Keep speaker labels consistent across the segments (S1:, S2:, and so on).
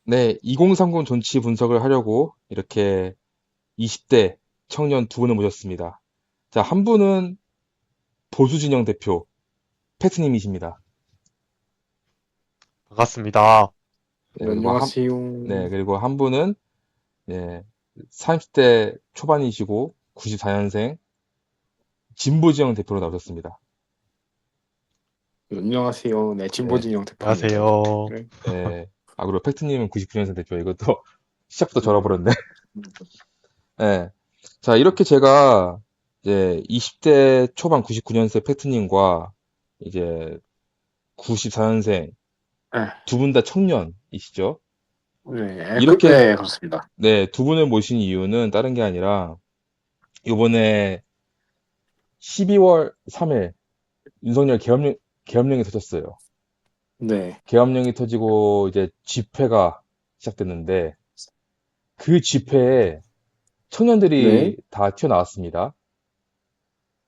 S1: 네, 2030 존치 분석을 하려고 이렇게 20대 청년 두 분을 모셨습니다. 자, 한 분은 보수진영 대표, 패트님이십니다.
S2: 반갑습니다.
S1: 네,
S3: 안녕하세요.
S1: 그리고 한 분은, 예, 30대 초반이시고, 94년생, 진보진영 대표로 나오셨습니다.
S3: 안녕하세요. 네,
S1: 네,
S3: 진보진영 대표입니다.
S2: 안녕하세요.
S3: 네.
S1: 그리고 패트님은 99년생 대표. 이것도 시작부터
S3: 음,
S1: 절어버렸네. 네. 자, 이렇게 제가 이제 20대 초반 99년생 패트님과 이제 94년생
S3: 네,
S1: 두 분 다 청년이시죠? 이렇게
S3: 네, 그렇습니다.
S1: 네, 두 분을 모신 이유는 다른 게 아니라 이번에 12월 3일 윤석열 계엄령이 터졌어요.
S3: 네,
S1: 계엄령이 터지고 이제 집회가 시작됐는데 그 집회에
S3: 네,
S1: 청년들이 다 튀어나왔습니다.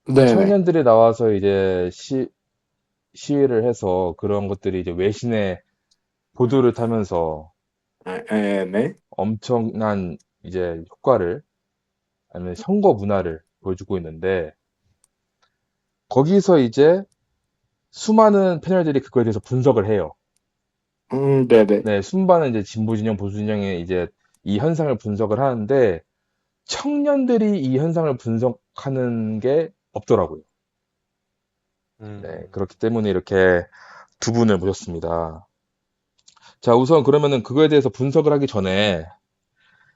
S3: 네, 네,
S1: 청년들이 나와서 이제 시위를 해서 그런 것들이 이제 외신에 보도를 타면서
S3: 네.
S1: 엄청난 이제 효과를 아니면 선거 문화를 보여주고 있는데 거기서 이제 수많은 패널들이 그거에 대해서 분석을 해요.
S3: 네, 네.
S1: 네, 순반은 이제 진보 진영, 보수 진영의 이제 이 현상을 분석을 하는데 청년들이 이 현상을 분석하는 게 없더라고요. 네,
S2: 음,
S1: 그렇기 때문에 이렇게 두 분을 모셨습니다. 자, 우선 그러면은 그거에 대해서 분석을 하기 전에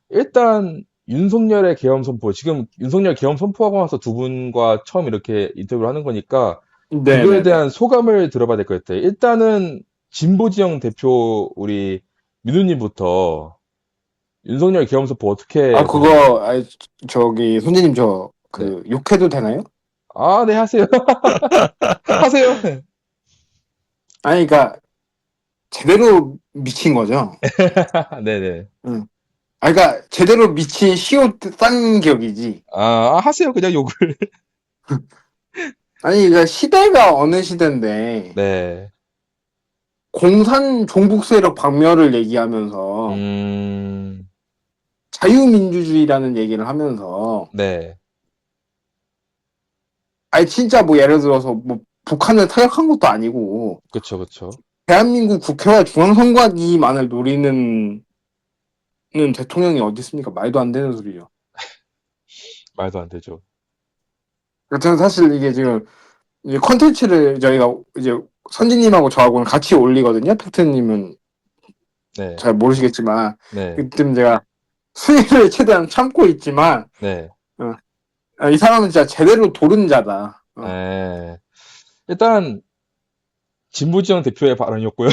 S1: 일단 윤석열의 계엄 선포, 지금 윤석열 계엄 선포하고 나서 두 분과 처음 이렇게 인터뷰를 하는 거니까
S3: 네,
S1: 그거에
S3: 네, 네.
S1: 대한 소감을 들어봐야 될 것 같아요. 일단은 진보지영 대표 우리 민우님부터 윤석열 계엄 선포
S3: 아,
S1: 어떻게 보셨나요?
S3: 그거, 저기, 손님,
S1: 네.
S3: 욕해도 되나요?
S1: 아, 네, 하세요. 하세요. 네.
S3: 아니, 그러니까, 제대로 미친 거죠.
S1: 네네.
S3: 응. 아, 그러니까, 제대로 미친 시옷 싼 격이지.
S1: 하세요. 그냥 욕을.
S3: 아니, 그러니까, 시대가 어느 시대인데,
S1: 네.
S3: 공산 종북 세력 박멸을 얘기하면서,
S1: 음,
S3: 자유민주주의라는 얘기를 하면서
S1: 네.
S3: 아니 진짜 뭐 예를 들어서 뭐 북한을 타격한 것도 아니고
S1: 그쵸, 그쵸.
S3: 대한민국 국회와 중앙선관위만을 노리는 대통령이 어디 있습니까? 말도 안 되는 소리죠.
S1: 말도 안 되죠.
S3: 저는 사실 이게 지금 이제 컨텐츠를 저희가 이제 선진님하고 저하고는 같이 올리거든요. 팩트님은
S1: 네.
S3: 잘 모르시겠지만
S1: 네.
S3: 그때 제가 수위를 최대한 참고 있지만
S1: 네.
S3: 어, 이 사람은 진짜 제대로 도른자다.
S1: 에, 일단 진보지영 대표의 발언이었고요.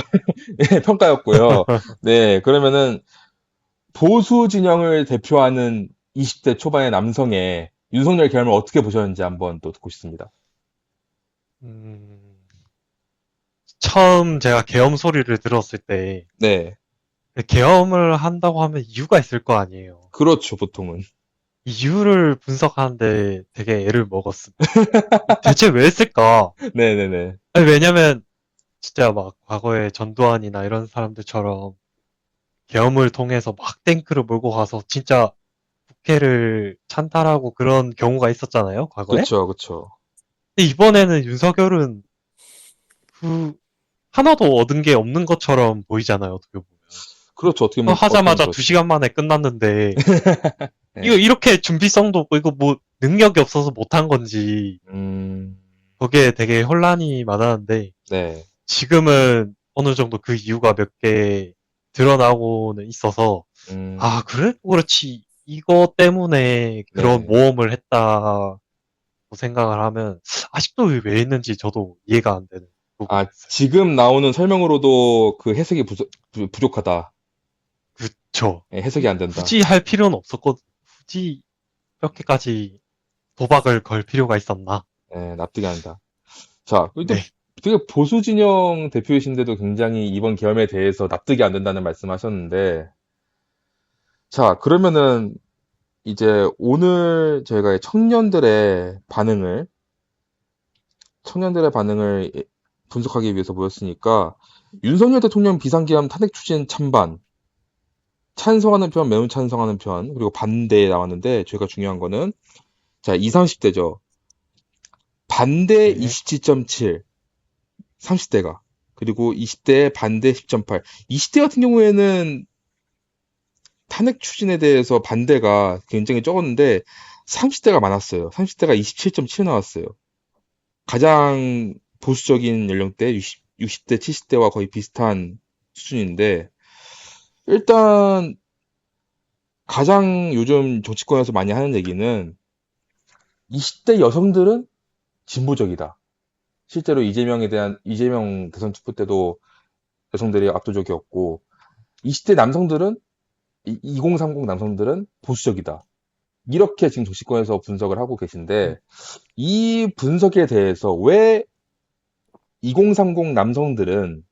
S1: 네, 평가였고요. 네, 그러면은 보수 진영을 대표하는 20대 초반의 남성의 윤석열 계엄을 어떻게 보셨는지 한번 또 듣고 싶습니다.
S2: 음, 처음 제가 계엄 소리를 들었을 때,
S1: 네,
S2: 계엄을 한다고 하면 이유가 있을 거 아니에요.
S1: 그렇죠, 보통은.
S2: 이유를 분석하는데 되게 애를 먹었습니다. 대체 왜 했을까?
S1: 네네네.
S2: 아니, 왜냐면, 진짜 막 과거에 전두환이나 이런 사람들처럼 계엄을 통해서 막 탱크를 몰고 가서 진짜 국회를 찬탈하고 그런 경우가 있었잖아요, 과거에?
S1: 그쵸, 그쵸.
S2: 근데 이번에는 윤석열은 그 하나도 얻은 게 없는 것처럼 보이잖아요, 어떻게 보면.
S1: 그렇죠. 어떻게 보면
S2: 하자마자 두
S1: 그렇죠.
S2: 시간 만에 끝났는데, 이거
S1: 네.
S2: 이렇게 준비성도 없고, 이거 뭐, 능력이 없어서 못한 건지,
S1: 음,
S2: 거기에 되게 혼란이 많았는데,
S1: 네.
S2: 지금은 어느 정도 그 이유가 몇 개 드러나고는 있어서,
S1: 음,
S2: 아, 그래? 그렇지. 이거 때문에 그런
S1: 네네.
S2: 모험을 했다고 생각을 하면, 아직도 왜 했는지 저도 이해가 안 되는 부분이 있어요.
S1: 지금 나오는 설명으로도 그 해석이 부족하다.
S2: 그쵸.
S1: 예, 해석이 안 된다.
S2: 굳이 할 필요는 없었거든. 굳이 이렇게까지 도박을 걸 필요가 있었나?
S1: 예, 납득이 안 된다. 자, 또
S2: 네.
S1: 되게 보수 진영 대표이신데도 굉장히 이번 계엄에 대해서 납득이 안 된다는 말씀하셨는데, 자, 그러면은 이제 오늘 저희가 청년들의 반응을 분석하기 위해서 모였으니까, 윤석열 대통령 비상계엄 탄핵 추진 찬반, 찬성하는 편, 매우 찬성하는 편, 그리고 반대 나왔는데, 저희가 중요한 거는, 자, 20, 30대죠. 반대
S2: 네.
S1: 27.7, 30대가. 그리고 20대 반대 10.8. 20대 같은 경우에는 탄핵 추진에 대해서 반대가 굉장히 적었는데, 30대가 많았어요. 30대가 27.7 나왔어요. 가장 보수적인 연령대 60대, 70대와 거의 비슷한 수준인데, 일단 가장 요즘 정치권에서 많이 하는 얘기는 20대 여성들은 진보적이다. 실제로 이재명 대선 투표 때도 여성들이 압도적이었고, 20대 남성들은, 2030 남성들은 보수적이다. 이렇게 지금 정치권에서 분석을 하고 계신데, 이 분석에 대해서 왜 2030 남성들은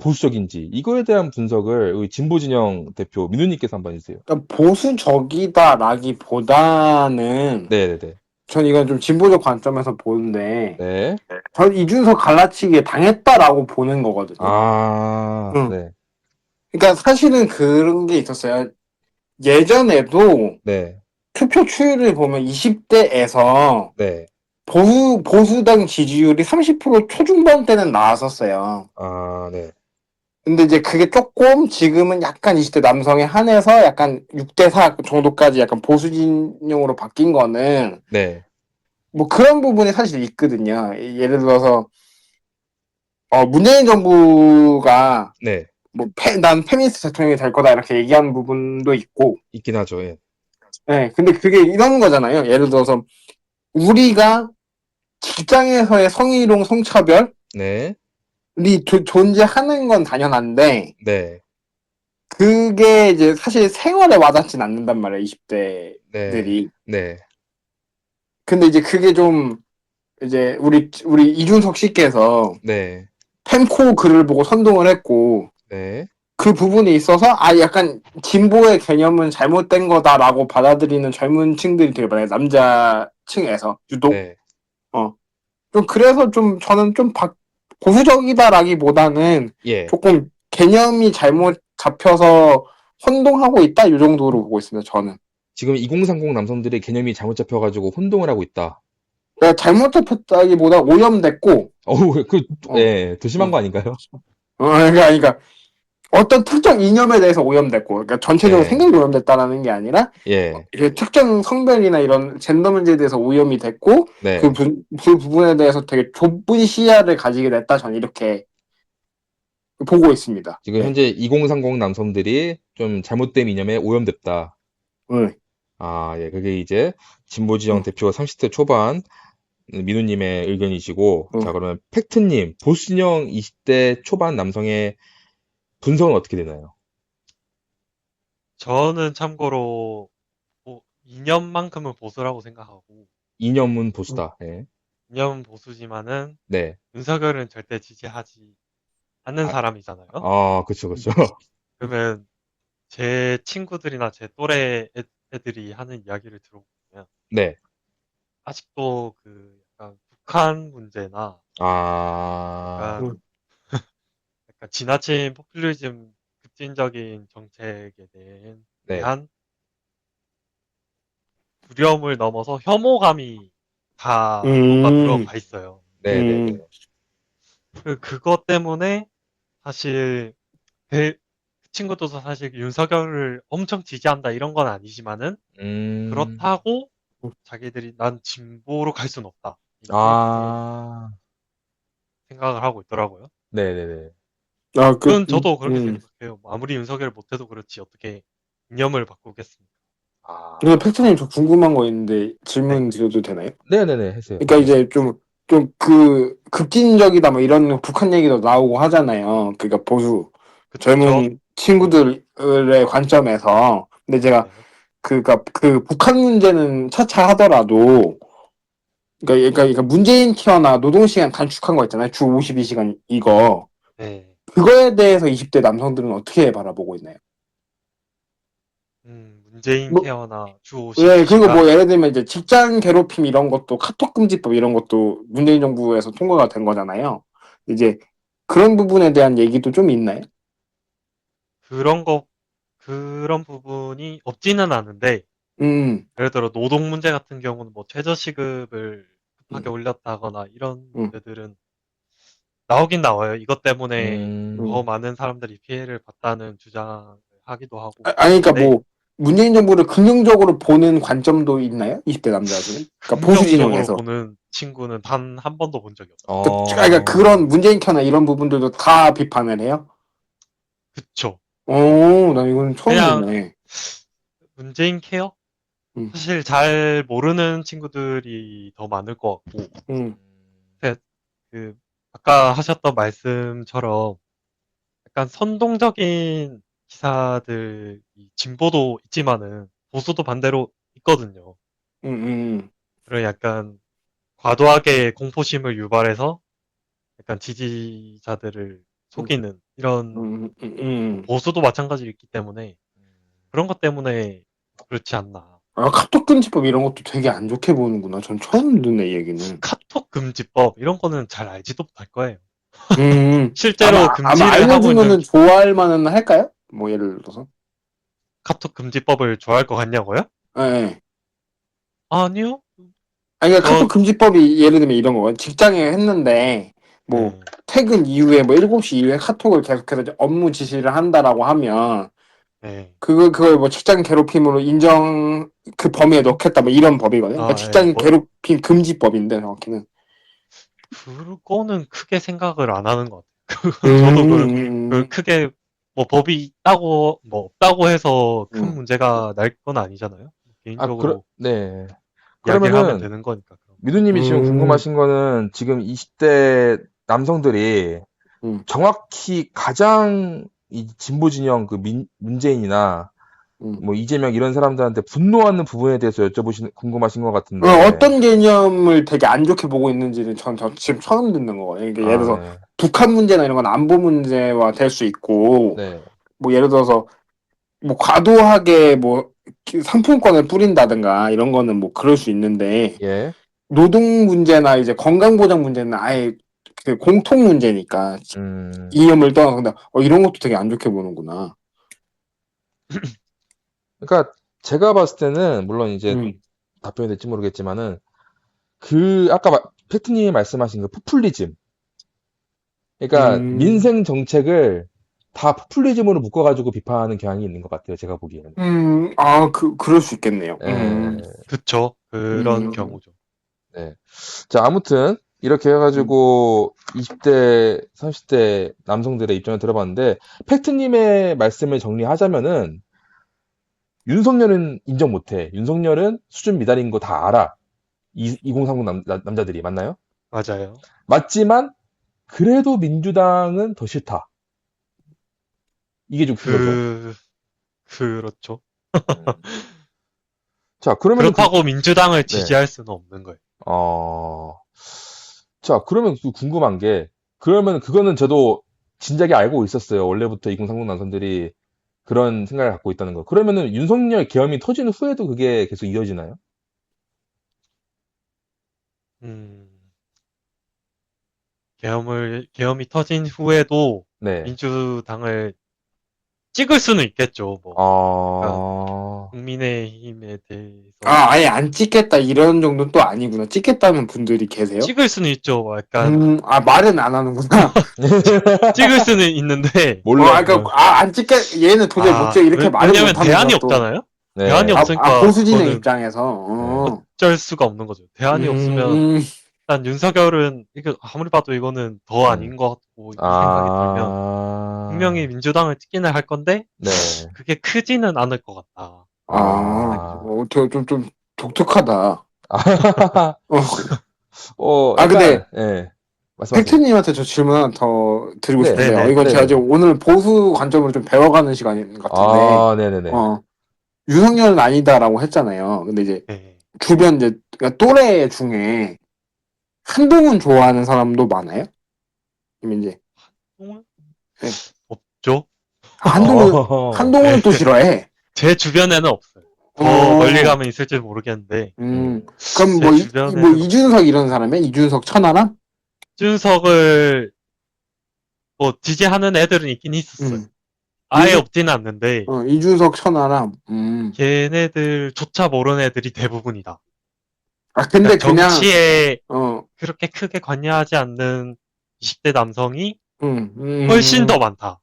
S1: 보수적인지, 이거에 대한 분석을 우리 진보진영 대표 민우님께서 한번 해주세요.
S3: 그러니까 보수적이다라기보다는
S1: 네네네.
S3: 전 이건 좀 진보적 관점에서 보는데
S1: 네.
S3: 전 이준석 갈라치기에 당했다라고 보는 거거든요.
S1: 아,
S3: 응.
S1: 네.
S3: 그러니까 사실은 그런 게 있었어요. 예전에도
S1: 네.
S3: 투표 추이를 보면 20대에서
S1: 네.
S3: 보수당 지지율이 30% 초중반 때는 나왔었어요.
S1: 아, 네.
S3: 근데 이제 그게 조금 지금은 약간 20대 남성에 한해서 약간 6대 4 정도까지 약간 보수 진영으로 바뀐 거는
S1: 네.
S3: 뭐 그런 부분이 사실 있거든요. 예를 들어서 문재인 정부가
S1: 네.
S3: 뭐 난 페미니스트 대통령이 될 거다 이렇게 얘기하는 부분도 있고,
S1: 있긴 하죠. 예.
S3: 네, 근데 그게 이런 거잖아요. 예를 들어서 우리가 직장에서의 성희롱, 성차별이
S1: 네.
S3: 존재하는 건 당연한데
S1: 네.
S3: 그게 이제 사실 생활에 와닿진 않는단 말이에요,
S1: 네.
S3: 20대들이.
S1: 네.
S3: 근데 이제 그게 좀 이제 우리 이준석 씨께서
S1: 네.
S3: 펜코 글을 보고 선동을 했고
S1: 네.
S3: 그 부분에 있어서 약간 진보의 개념은 잘못된 거다라고 받아들이는 젊은 층들이 되게 많아요. 남자층에서 유독.
S1: 네.
S3: 좀 그래서 좀 저는 좀 보수적이다라기보다는
S1: 예.
S3: 조금 개념이 잘못 잡혀서 혼동하고 있다 이 정도로 보고 있습니다. 저는.
S1: 지금 2030 남성들의 개념이 잘못 잡혀가지고 혼동을 하고 있다.
S3: 그러니까 잘못 잡혔다기보다 오염됐고,
S1: 어우,
S3: 어,
S1: 예, 더 심한
S3: 어,
S1: 거 아닌가요?
S3: 그러니까 어떤 특정 이념에 대해서 오염됐고, 그러니까 전체적으로
S1: 예.
S3: 생각이 오염됐다라는 게 아니라
S1: 예.
S3: 이게 특정 성별이나 이런 젠더 문제에 대해서 오염이 됐고,
S1: 네.
S3: 그 부분에 대해서 되게 좁은 시야를 가지게 됐다. 저는 이렇게 보고 있습니다.
S1: 지금
S3: 네.
S1: 현재 2030 남성들이 좀 잘못된 이념에 오염됐다.
S3: 응,
S1: 아, 예. 그게 이제 진보지영
S3: 응,
S1: 대표 30대 초반 민우님의 의견이시고,
S3: 응.
S1: 자, 그러면 팩트님, 보수진영 20대 초반 남성의 분석은 어떻게 되나요?
S2: 저는 참고로 뭐 이념만큼은 보수라고 생각하고
S1: 이념은
S3: 응.
S1: 보수다. 예.
S2: 이념은 보수지만은
S1: 네.
S2: 윤석열은 절대 지지하지 않는
S1: 아,
S2: 사람이잖아요.
S1: 그쵸,
S3: 응.
S1: 그쵸.
S2: 그러면 제 친구들이나 제 또래 애들이 하는 이야기를 들어보면
S1: 네.
S2: 아직도 그 약간 북한 문제나
S1: 아,
S2: 약간
S3: 응.
S2: 지나친 포퓰리즘 급진적인 정책에
S1: 네.
S2: 대한 두려움을 넘어서 혐오감이 다 녹아
S3: 음,
S2: 들어가 있어요.
S1: 네네네.
S3: 음,
S2: 그것 때문에 사실 그 친구도 사실 윤석열을 엄청 지지한다 이런 건 아니지만은
S1: 음,
S2: 그렇다고 자기들이 난 진보로 갈 수는 없다. 이렇게
S1: 아,
S2: 생각을 하고 있더라고요.
S1: 네네네.
S2: 물론 저도 그렇게 생각해요. 아무리 윤석열 못해도 그렇지 어떻게 이념을 바꾸겠습니까?
S3: 근데
S1: 아,
S3: 팩트님 저 궁금한 거 있는데
S2: 네,
S3: 질문 드려도 되나요?
S1: 네네네. 했어요.
S3: 그러니까
S1: 말씀하세요.
S3: 이제 좀 급진적이다 뭐 이런 북한 얘기도 나오고 하잖아요. 그러니까 보수
S2: 그쵸?
S3: 젊은
S2: 네,
S3: 친구들의 관점에서. 근데 제가
S2: 네,
S3: 그 북한 문제는 차차 하더라도 그러니까 문재인 케어나 노동시간 단축한 거 있잖아요. 주 52시간 이거.
S2: 네.
S3: 그거에 대해서 20대 남성들은 어떻게 바라보고 있나요?
S2: 문재인
S3: 뭐,
S2: 케어나 주
S3: 예, 그리고 뭐
S2: 52시간.
S3: 예를 들면 이제 직장 괴롭힘 이런 것도 카톡 금지법 이런 것도 문재인 정부에서 통과가 된 거잖아요. 이제 그런 부분에 대한 얘기도 좀 있나요?
S2: 그런 거, 그런 부분이 없지는 않은데,
S3: 음,
S2: 예를 들어 노동 문제 같은 경우는 뭐 최저시급을 급하게
S3: 음,
S2: 올렸다거나 이런
S3: 음,
S2: 문제들은 나오긴 나와요. 이것 때문에
S1: 음,
S2: 더
S3: 음.
S2: 많은 사람들이 피해를 봤다는 주장을 하기도 하고
S3: 아니, 그러니까
S2: 그러는데,
S3: 뭐, 문재인 정부를 긍정적으로 보는 관점도 있나요? 20대 남자 중에? 그러니까 보수
S2: 긍정적으로
S3: 진영에서.
S2: 보는 친구는 단 한 번도 본 적이 없어요.
S3: 그러니까
S1: 어,
S3: 그런 문재인 켜나 이런 부분들도 다 비판을 해요?
S2: 그쵸.
S3: 오, 나 이건 처음
S2: 그냥
S3: 듣네.
S2: 문재인 케어?
S3: 음,
S2: 사실 잘 모르는 친구들이 더 많을 것 같고,
S3: 음,
S2: 근데 그 아까 하셨던 말씀처럼 약간 선동적인 기사들, 진보도 있지만은 보수도 반대로 있거든요.
S3: 음, 음,
S2: 그런 약간 과도하게 공포심을 유발해서 약간 지지자들을
S3: 음,
S2: 속이는 이런 뭐
S3: 음.
S2: 보수도 마찬가지로 있기 때문에 그런 것 때문에 그렇지 않나.
S3: 아, 카톡 금지법 이런 것도 되게 안 좋게 보는구나. 전 처음 듣네, 이 얘기는.
S2: 카톡 금지법 이런 거는 잘 알지도 못할 거예요.
S3: 아마,
S2: 실제로
S3: 아마
S2: 금지를 하고 있는
S3: 알려주면은 좋아할 만은 할까요? 뭐, 예를 들어서.
S2: 카톡 금지법을 좋아할 것 같냐고요?
S3: 예. 예.
S2: 아니요.
S3: 아니, 그러니까 카톡
S2: 저,
S3: 금지법이 예를 들면 이런 거. 직장에 했는데, 뭐,
S2: 네,
S3: 퇴근 이후에 뭐 7시 이후에 카톡을 계속해서 이제 업무 지시를 한다라고 하면,
S2: 네.
S3: 그걸 뭐 직장 괴롭힘으로 인정, 그 범위에 넣겠다, 뭐 이런 법이거든요. 그러니까
S2: 아, 예,
S3: 직장
S2: 뭐,
S3: 괴롭힘 금지법인데, 정확히는.
S2: 그거는 크게 생각을 안 하는 것 같아요. 저도
S3: 음,
S2: 크게, 뭐, 법이 있다고, 뭐, 없다고 해서 큰
S3: 음,
S2: 문제가 날 건 아니잖아요.
S1: 아,
S2: 개인적으로
S1: 네.
S2: 이야기하면
S1: 그러면은,
S2: 되는 거니까, 그런 거.
S1: 미두님이 지금
S3: 음,
S1: 궁금하신 거는 지금 20대 남성들이
S3: 음,
S1: 정확히 가장 이 진보 진영 그 문재인이나
S3: 음.
S1: 뭐 이재명 이런 사람들한테 분노하는 부분에 대해서 궁금하신 것 같은데,
S3: 어떤 개념을 되게 안 좋게 보고 있는지는 저 지금 처음 듣는 거거든요. 그러니까 예를
S1: 아,
S3: 들어서
S1: 네.
S3: 북한 문제나 이런 건 안보 문제화 될 수 있고,
S1: 네.
S3: 뭐 예를 들어서 뭐 과도하게 뭐 상품권을 뿌린다든가 이런 거는 뭐 그럴 수 있는데,
S1: 예.
S3: 노동 문제나 이제 건강보장 문제는 아예 그 공통 문제니까
S1: 음,
S3: 이념을 떠나서 근데 이런 것도 되게 안 좋게 보는구나.
S1: 그러니까 제가 봤을 때는 물론 이제
S3: 음,
S1: 답변이 될지 모르겠지만은 아까 패트님이 말씀하신 그 포퓰리즘. 그러니까
S3: 음,
S1: 민생 정책을 다 포퓰리즘으로 묶어가지고 비판하는 경향이 있는 것 같아요. 제가 보기에는.
S3: 그럴 수 있겠네요.
S1: 예,
S2: 그쵸. 그런
S3: 음,
S2: 경우죠.
S1: 네. 자, 아무튼 이렇게
S3: 음,
S1: 해가지고 20대, 30대 남성들의 입장을 들어봤는데 팩트님의 말씀을 정리하자면은 윤석열은 인정 못해. 윤석열은 수준 미달인 거 다 알아. 2030 남자들이 맞나요?
S2: 맞아요.
S1: 맞지만 그래도 민주당은 더 싫다. 이게 좀 큰 거죠.
S2: 그, 그렇죠.
S1: 음. 자, 그러면은
S2: 그렇다고 민주당을
S1: 네.
S2: 지지할 수는 없는 거예요.
S1: 어, 자, 그러면 또 궁금한 게, 그러면 그거는 저도 진작에 알고 있었어요. 원래부터 2030 남성들이 그런 생각을 갖고 있다는 거. 그러면은 윤석열 계엄이 터진 후에도 그게 계속 이어지나요?
S2: 음, 계엄이 터진 후에도
S1: 네.
S2: 민주당을 찍을 수는 있겠죠. 뭐, 약간
S1: 어,
S2: 국민의힘에 대해서
S3: 아예 안 찍겠다 이런 정도는 또 아니구나. 찍겠다는 분들이 계세요?
S2: 찍을 수는 있죠. 뭐 약간
S3: 말은 안 하는구나.
S2: 찍을 수는 있는데,
S1: 몰래,
S3: 그러니까, 안 찍게, 얘는 도저히 못 찍어. 이렇게 말은
S2: 왜냐면
S3: 못 하는구나,
S2: 대안이
S3: 또.
S2: 없잖아요? 대안이
S1: 네,
S2: 없으니까
S3: 보수 진영
S2: 그거는
S3: 입장에서,
S1: 네,
S2: 어쩔 수가 없는 거죠. 대안이 없으면
S3: 음,
S2: 일단 윤석열은 이거 아무리 봐도 이거는 더
S1: 음.
S2: 아닌 것 같고 이 생각이 들면 분명히
S1: 아,
S2: 민주당을 찍기는 할 건데
S1: 네,
S2: 그게 크지는 않을 것 같다. 생각이 좀.
S1: 아,
S3: 좀 독특하다. 어, 근데,
S1: 약간, 예, 말씀하세요.
S3: 팩트님한테 저 질문 하나 더 드리고
S1: 네,
S3: 싶은데,
S2: 네네.
S3: 이건 제가
S1: 네네네.
S3: 지금 오늘 보수 관점으로 좀 배워가는 시간 같은데,
S1: 아, 네네네.
S3: 어, 윤석열은 아니다라고 했잖아요. 근데 이제,
S2: 네.
S3: 주변 이제, 그러니까 또래 중에, 한동훈 좋아하는 사람도 많아요? 아니면 이제,
S2: 똥은
S3: 예.
S2: 없죠.
S3: 한동훈은 또
S2: 네.
S3: 싫어해.
S2: 제 주변에는 없어요. 더 멀리
S3: 어,
S2: 가면 있을지 모르겠는데
S3: 음.
S1: 음,
S3: 그럼
S2: 제
S3: 뭐
S2: 주변에는 없어요.
S3: 이준석 이런 사람이야? 이준석 천하람?
S2: 준석을 뭐 지지하는 애들은 있긴 있었어요.
S3: 음.
S2: 아예
S3: 이준,
S2: 없지는 않는데
S3: 이준석 천하람.
S2: 걔네들조차 모르는 애들이 대부분이다.
S3: 아, 근데
S2: 그러니까
S3: 그냥,
S2: 정치에
S3: 어,
S2: 그렇게 크게 관여하지 않는 20대 남성이
S3: 음,
S2: 훨씬 더
S3: 음,
S2: 많다.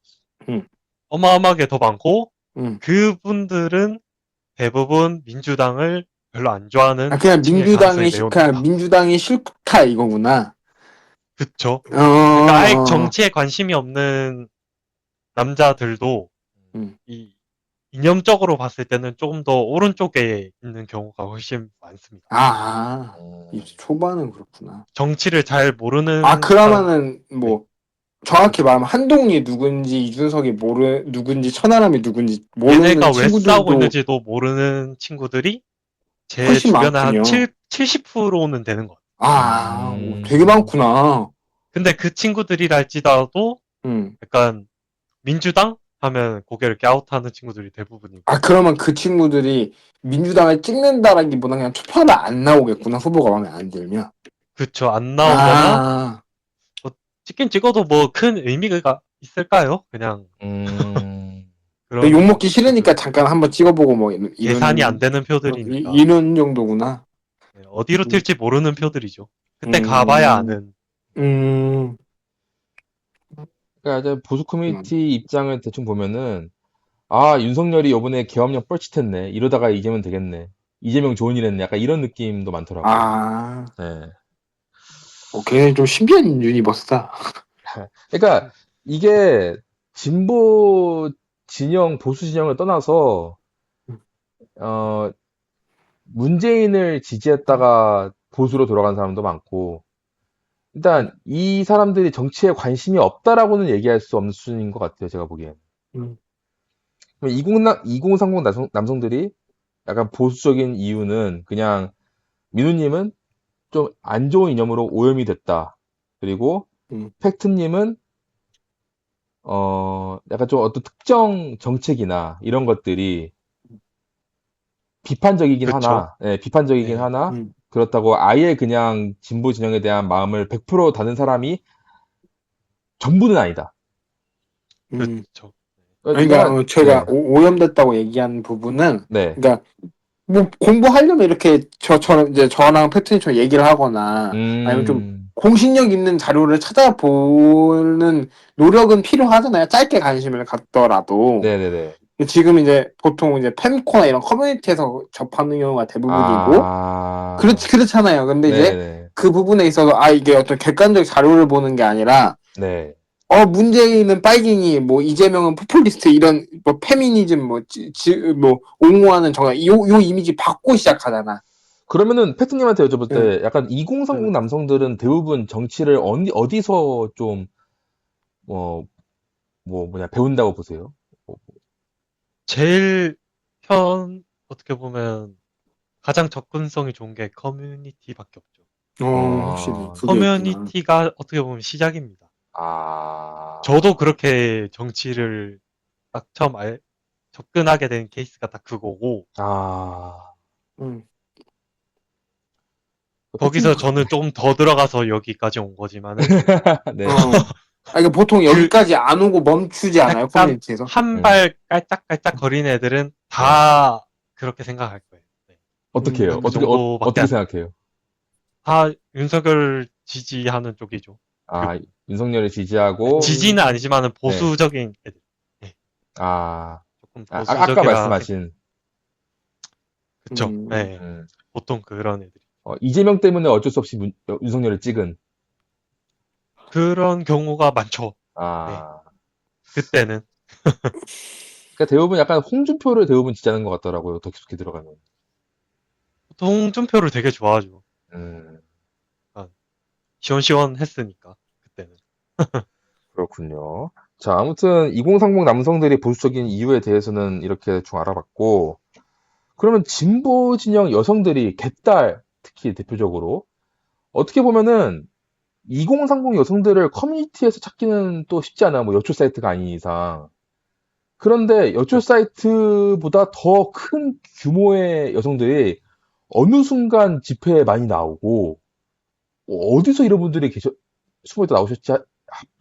S3: 음,
S2: 어마어마하게 더 많고
S3: 음.
S2: 그분들은 대부분 민주당을 별로 안 좋아하는
S3: 그냥
S2: 층일 가능성이 매우
S3: 그냥
S2: 높다.
S3: 민주당이 싫다, 이거구나.
S2: 그쵸?
S3: 어, 어,
S2: 그러니까 아예
S3: 어,
S2: 정치에 관심이 없는 남자들도
S3: 음.
S2: 이 이념적으로 봤을 때는 조금 더 오른쪽에 있는 경우가 훨씬 많습니다.
S3: 이 초반은 그렇구나.
S2: 정치를 잘
S3: 아,
S2: 모르는 사람,
S3: 그러면은,
S2: 네,
S3: 뭐, 정확히
S2: 그렇죠.
S3: 말하면 한동훈이 누군지, 이준석이 누군지, 천하람이 누군지 모르는
S2: 얘네가 왜 싸우고
S3: 친구들도
S2: 있는지도 모르는 친구들이 제
S3: 훨씬
S2: 주변에 한
S3: 많군요.
S2: 70%는 되는 것 같아요.
S3: 되게
S1: 음,
S3: 많구나.
S2: 근데 그 친구들이랄지라도
S3: 음.
S2: 약간 민주당 하면 고개를 갸웃하는 친구들이 대부분이고.
S3: 그러면 그 친구들이 민주당을 찍는다라기보다 그냥 투표하면 안 나오겠구나. 후보가 마음에 안 들면.
S2: 그쵸. 안 나오거나
S3: 아,
S2: 뭐 찍긴 찍어도 뭐 큰 의미가 있을까요? 그냥
S1: 음,
S2: 그런
S3: 욕먹기 싫으니까
S2: 표들.
S3: 잠깐 한번 찍어보고 뭐
S2: 계산이 안
S3: 이런,
S2: 되는 표들이니까.
S3: 이런 정도구나.
S2: 네, 어디로
S3: 음,
S2: 튈지 모르는 표들이죠. 그때 가봐야
S3: 음,
S2: 아는.
S3: 음,
S1: 그러니까 이제 보수
S3: 음.
S1: 커뮤니티 입장을 대충 보면은 아, 윤석열이 요번에 계엄령 뻘짓했네. 이러다가 이재명 되겠네. 이재명 좋은 일 했네. 약간 이런 느낌도 많더라고요.
S3: 아,
S1: 네.
S3: 걔는 좀 신비한 유니버스다.
S1: 그러니까 이게 진보 진영, 보수 진영을 떠나서 어, 문재인을 지지했다가 보수로 돌아간 사람도 많고 일단 이 사람들이 정치에 관심이 없다라고는 얘기할 수 없는 수준인 것 같아요. 제가 보기엔.
S3: 음,
S1: 2030 남성들이 약간 보수적인 이유는 그냥 민우님은 좀 안 좋은 이념으로 오염이 됐다. 그리고
S3: 음,
S1: 팩트님은 약간 좀 어떤 특정 정책이나 이런 것들이 비판적이긴
S2: 그쵸.
S1: 하나, 예, 비판적이긴
S2: 네.
S1: 하나
S3: 음,
S1: 그렇다고 아예 그냥 진보 진영에 대한 마음을 100% 닫은 사람이 전부는 아니다.
S3: 음.
S2: 그쵸.
S3: 그러니까
S1: 약간
S3: 제가
S1: 네,
S3: 오염됐다고 얘기한 부분은
S1: 네,
S3: 그러니까 뭐 공부하려면 이렇게 저처럼 이제 저랑 패트님처럼 얘기를 하거나 아니면 좀
S1: 음,
S3: 공신력 있는 자료를 찾아보는 노력은 필요하잖아요. 짧게 관심을 갖더라도.
S1: 네네네.
S3: 지금 이제 보통 이제 팬코나 이런 커뮤니티에서 접하는 경우가 대부분이고
S1: 아,
S3: 그렇잖아요. 근데 이제
S1: 네네네.
S3: 그 부분에 있어서 이게 어떤 객관적 자료를 보는 게 아니라
S1: 네.
S3: 문재인은 빨갱이, 뭐, 이재명은 포퓰리스트, 이런, 뭐, 페미니즘, 뭐, 옹호하는 정당, 요 이미지 받고 시작하잖아.
S1: 그러면은 패트님한테 여쭤볼
S3: 응,
S1: 때 약간 2030
S3: 응.
S1: 남성들은 대부분 정치를 어디서 좀, 뭐, 배운다고 보세요? 뭐,
S2: 제일 어떻게 보면 가장 접근성이 좋은 게 커뮤니티밖에 없죠.
S3: 확실히,
S1: 어,
S3: 그게 있구나.
S2: 커뮤니티가 어떻게 보면 시작입니다. 저도
S1: 아,
S2: 그렇게 정치를 딱 처음 접근하게 된 케이스가 딱 그거고,
S1: 아,
S3: 응.
S2: 거기서 저는 좀 더 들어가서 여기까지 온 거지만은,
S1: 네.
S3: 그러니까 보통
S2: 그
S3: 여기까지 안 오고 멈추지 않아요,
S2: 약간
S3: 커뮤니티에서?
S2: 한
S1: 네.
S2: 발 깔짝깔짝 거리는 애들은
S1: 네.
S2: 다 그렇게 생각할 거예요. 네.
S1: 어떻게 해요?
S2: 그
S3: 음,
S2: 정도밖에
S1: 어떻게
S2: 안,
S1: 생각해요?
S2: 다 윤석열 지지하는 쪽이죠.
S1: 아, 윤석열을 지지하고,
S2: 지지는 아니지만은
S1: 네.
S2: 보수적인 애들. 네.
S1: 아,
S2: 조금
S1: 아까
S2: 보수적이라
S1: 말씀하신,
S2: 그쵸.
S3: 음,
S2: 네.
S1: 음,
S2: 보통 그런 애들이.
S1: 이재명 때문에 어쩔 수 없이 윤석열을 찍은,
S2: 그런 경우가 많죠. 네.
S1: 아,
S2: 그때는.
S1: 그러니까 대부분 약간 홍준표를 대부분 지지하는 것 같더라고요. 더 깊숙이 들어가면.
S2: 보통 tum표를 되게 좋아하죠.
S1: 음,
S2: 아, 시원시원했으니까, 그때는.
S1: 그렇군요. 자, 아무튼 2030 남성들이 보수적인 이유에 대해서는 이렇게 좀 알아봤고, 그러면 진보 진영 여성들이 개딸, 특히 대표적으로, 어떻게 보면은 2030 여성들을 커뮤니티에서 찾기는 또 쉽지 않아. 뭐 여초 사이트가 아닌 이상. 그런데 여초
S2: 그,
S1: 사이트보다 더 큰 규모의 여성들이 어느 순간 집회에 많이 나오고, 어디서 이런 분들이 숨어 있다 나오셨지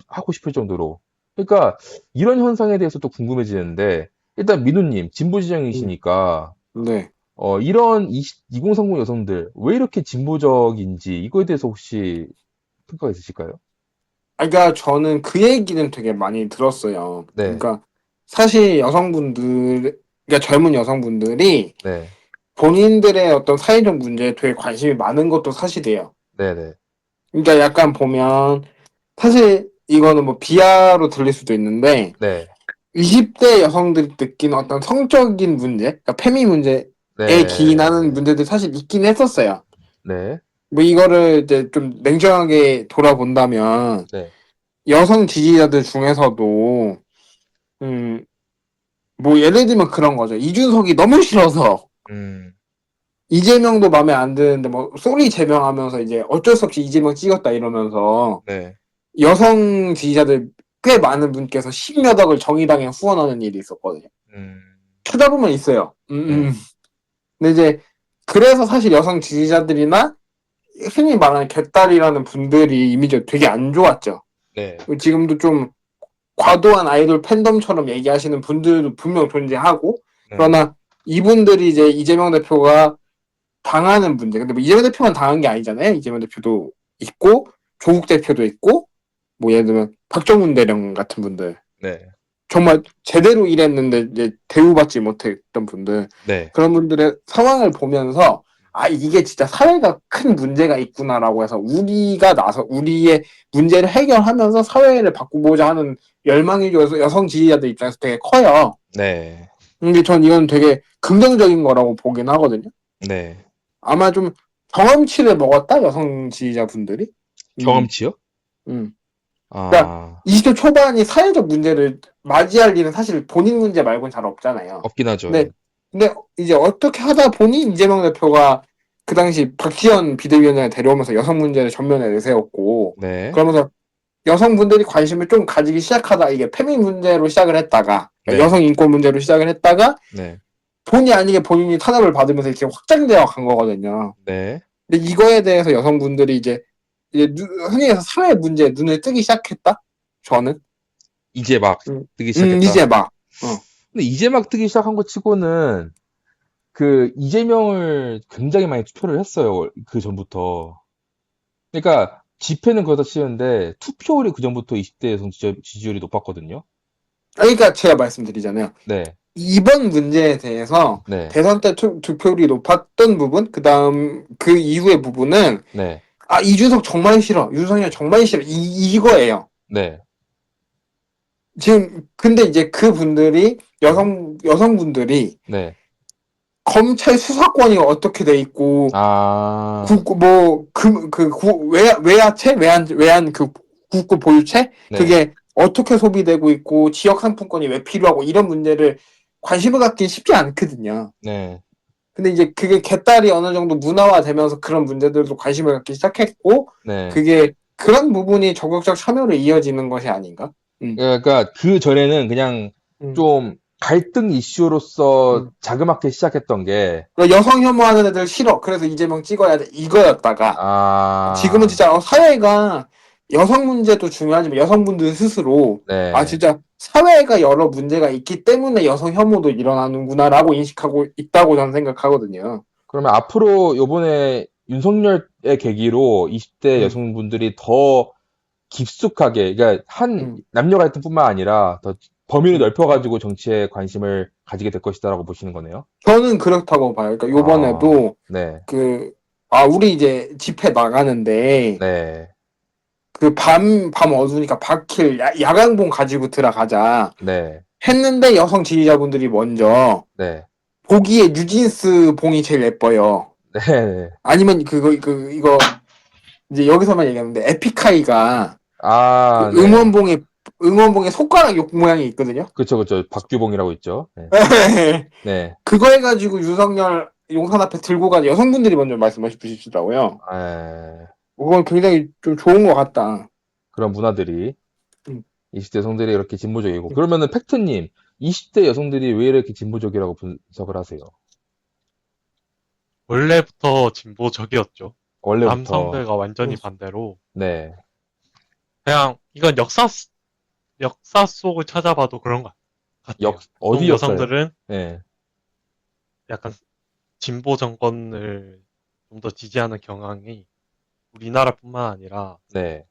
S1: 하고 싶을 정도로. 그러니까 이런 현상에 대해서 또 궁금해지는데 일단 민우님 진보 진영이시니까
S3: 네.
S1: 이런 2030 여성들 왜 이렇게 진보적인지 이거에 대해서 혹시 평가가 있으실까요?
S3: 그러니까 저는 그 얘기는 되게 많이 들었어요.
S1: 네,
S3: 그러니까 사실 그러니까 젊은 여성분들이
S1: 네,
S3: 본인들의 어떤 사회적 문제에 되게 관심이 많은 것도 사실이에요.
S1: 네, 네,
S3: 그러니까 약간 보면 사실 이거는 뭐 비하로 들릴 수도 있는데
S1: 네,
S3: 20대 여성들이 느끼는 어떤 성적인 문제, 그러니까 페미 문제에 기인하는
S1: 네,
S3: 문제들 사실 있긴 했었어요.
S1: 네,
S3: 뭐 이거를 이제 좀 냉정하게 돌아본다면
S1: 네,
S3: 여성 지지자들 중에서도 음, 뭐 예를 들면 그런 거죠. 이준석이 너무 싫어서
S1: 음,
S3: 이재명도 마음에 안 드는데 뭐 소리 제명하면서 이제 어쩔 수 없이 이재명 찍었다 이러면서
S1: 네,
S3: 여성 지지자들 꽤 많은 분께서 10몇 억을 정의당에 후원하는 일이 있었거든요.
S1: 음,
S3: 찾아보면 있어요.
S1: 네,
S3: 근데 이제 그래서 사실 여성 지지자들이나 흔히 말하는 개딸이라는 분들이 이미지가 되게 안 좋았죠.
S1: 네,
S3: 지금도 좀 과도한 아이돌 팬덤처럼 얘기하시는 분들도 분명 존재하고,
S1: 네,
S3: 그러나 이분들이 이제 이재명 대표가 당하는 문제, 근데 뭐 이재명 대표만 당한 게 아니잖아요. 이재명 대표도 있고, 조국 대표도 있고, 뭐 예를 들면 박정훈 대령 같은 분들,
S1: 네,
S3: 정말 제대로 일했는데 이제 대우받지 못했던 분들,
S1: 네,
S3: 그런 분들의 상황을 보면서 아 이게 진짜 사회가 큰 문제가 있구나라고 해서 우리가 나서 우리의 문제를 해결하면서 사회를 바꾸고자 하는 열망이 여성 지지자들 입장에서 되게 커요.
S1: 네,
S3: 근데 전 이건 되게 긍정적인 거라고 보긴 하거든요.
S1: 네.
S3: 아마 좀 경험치를 먹었다 여성 지지자분들이. 음,
S1: 경험치요?
S3: 음. 그러니까
S1: 아,
S3: 20대 초반이 사회적 문제를 맞이할 일은 사실 본인 문제 말고는 잘 없잖아요.
S1: 없긴 하죠.
S3: 근데,
S1: 예.
S3: 근데 이제 어떻게 하다 보니 이재명 대표가 그 당시 박지원 비대위원장을 데려오면서 여성 문제를 전면에 내세웠고,
S1: 네,
S3: 그러면서 여성분들이 관심을 좀 가지기 시작하다 이게 페미 문제로 시작을 했다가, 그러니까
S1: 네,
S3: 여성 인권 문제로 시작을 했다가,
S1: 네,
S3: 본의 아니게 본인이 탄압을 받으면서 이렇게 확장되어 간 거거든요.
S1: 네.
S3: 근데 이거에 대해서 여성분들이 이제 흔히 해서 사회 문제에 눈을 뜨기 시작했다? 저는.
S1: 이제 막 뜨기
S3: 이제
S1: 시작했다.
S3: 막, 어.
S1: 근데 이제 막 뜨기 시작한 것 치고는 그 이재명을 굉장히 많이 투표를 했어요. 그 전부터. 그러니까 집회는 그렇다 치는데 투표율이 그 전부터 20대 여성 지지율이 높았거든요.
S3: 그러니까 제가 말씀드리잖아요.
S1: 네,
S3: 이번 문제에 대해서
S1: 네,
S3: 대선 때 득표율이 높았던 부분, 그 다음, 그 이후의 부분은,
S1: 네,
S3: 아, 이준석 정말 싫어. 윤석열 정말 싫어. 이거예요.
S1: 네,
S3: 지금, 근데 이제 그 분들이,
S1: 네,
S3: 여성분들이
S1: 네.
S3: 검찰 수사권이 어떻게 돼 있고,
S1: 아,
S3: 외야채? 외환 그 국고 보유채?
S1: 네,
S3: 그게 어떻게 소비되고 있고, 지역 상품권이 왜 필요하고, 이런 문제를 관심을 갖기 쉽지 않거든요.
S1: 네,
S3: 근데 이제 그게 개딸이 어느 정도 문화화되면서 그런 문제들도 관심을 갖기 시작했고,
S1: 네.
S3: 그게 그런 부분이 적극적 참여로 이어지는 것이 아닌가?
S1: 그러니까 그 전에는 그냥
S3: 음,
S1: 좀 갈등 이슈로서
S3: 음.
S1: 자그맣게 시작했던 게,
S3: 그러니까 여성 혐오하는 애들 싫어. 그래서 이재명 찍어야 돼. 이거였다가, 지금은
S1: 아,
S3: 진짜 사회가 여성 문제도 중요하지만 여성분들 스스로, 아,
S1: 네.
S3: 진짜 사회가 여러 문제가 있기 때문에 여성 혐오도 일어나는구나라고 인식하고 있다고 저는 생각하거든요.
S1: 그러면 앞으로 요번에 윤석열의 계기로 20대
S3: 음,
S1: 여성분들이 더 깊숙하게, 그러니까 한
S3: 음.
S1: 남녀 갈등뿐만 아니라 더 범위를
S3: 음.
S1: 넓혀가지고 정치에 관심을 가지게 될 것이다라고 보시는 거네요.
S3: 저는 그렇다고 봐요. 그러니까
S1: 아,
S3: 요번에도
S1: 네,
S3: 우리 이제 집회 나가는데,
S1: 네,
S3: 밤 어두우니까 바킬 야광봉 가지고 들어가자
S1: 네,
S3: 했는데 여성 지지자분들이 먼저
S1: 네,
S3: 보기에 뉴진스 봉이 제일 예뻐요.
S1: 네.
S3: 아니면 이거 이제 여기서만 얘기하는데 에픽하이가 그
S1: 아, 네.
S3: 응원봉에 손가락 욕 모양이 있거든요.
S1: 그쵸, 그쵸. 박규봉이라고 있죠. 네, 네.
S3: 그거 해가지고 윤석열 용산 앞에 들고 간 여성분들이 먼저 말씀하시더라고요. 그건 굉장히 좀 좋은 것 같다.
S1: 그런 문화들이
S3: 음.
S1: 20대 여성들이 이렇게 진보적이고 그러면은 팩트님 20대 여성들이 왜 이렇게 진보적이라고 분석을 하세요?
S2: 원래부터 진보적이었죠.
S1: 원래부터
S2: 남성들과 완전히 반대로.
S1: 네,
S2: 그냥, 이건 역사, 역사 속을 찾아봐도 그런 것 같아요.
S1: 어디
S2: 보통
S1: 역사요?
S2: 여성들은
S1: 네,
S2: 약간 진보 정권을 좀 더 지지하는 경향이 우리나라뿐만 아니라
S1: 네.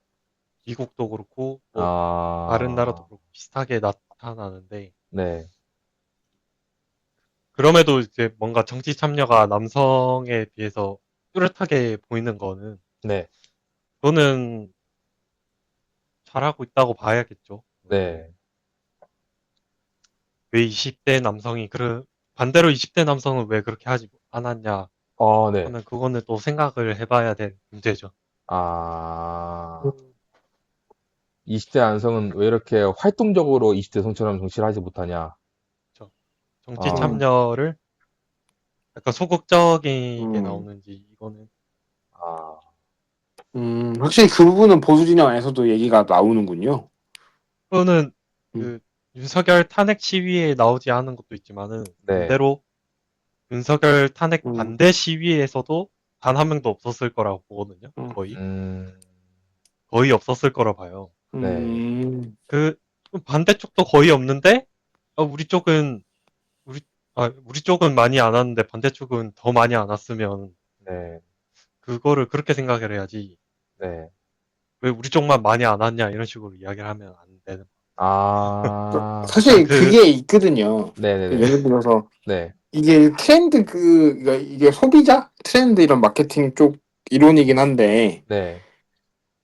S2: 미국도 그렇고 뭐 다른 나라도
S1: 아,
S2: 그렇고 비슷하게 나타나는데
S1: 네,
S2: 그럼에도 이제 뭔가 정치 참여가 남성에 비해서 뚜렷하게 보이는 거는
S1: 네,
S2: 그거는 잘하고 있다고 봐야겠죠.
S1: 네.
S2: 왜 20대 남성이 반대로 20대 남성은 왜 그렇게 하지 않았냐
S1: 네.
S2: 하면 그거는 또 생각을 해봐야 될 문제죠.
S1: 아, 20대 남성은 왜 이렇게 활동적으로 20대 성처럼 정치를 하지 못하냐?
S2: 그렇죠. 정치
S1: 아,
S3: 음,
S2: 참여를 약간 소극적이게
S3: 음,
S2: 나오는지 이거는
S1: 아,
S3: 확실히 그 부분은 보수 진영 안에서도 얘기가 나오는군요.
S2: 또는
S3: 음,
S2: 그 윤석열 탄핵 시위에 나오지 않은 것도 있지만은
S1: 네.
S2: 반대로 윤석열 탄핵
S3: 음,
S2: 반대 시위에서도 단 한 명도 없었을 거라고 보거든요.
S3: 음,
S1: 음,
S2: 거의 없었을 거라 봐요.
S1: 네,
S2: 그 반대쪽도 거의 없는데 우리 쪽은 우리 우리 쪽은 많이 안 왔는데 반대쪽은 더 많이 안 왔으면
S1: 네,
S2: 그거를 그렇게 생각을 해야지.
S1: 네.
S2: 왜 우리 쪽만 많이 안 왔냐 이런 식으로 이야기를 하면 안 되는.
S1: 아,
S2: 약간
S3: 사실 그게 있거든요.
S1: 네네네.
S3: 예를 들어서
S1: 네,
S3: 이게 트렌드 그러니까 이게 소비자 트렌드 이런 마케팅 쪽 이론이긴 한데
S1: 네,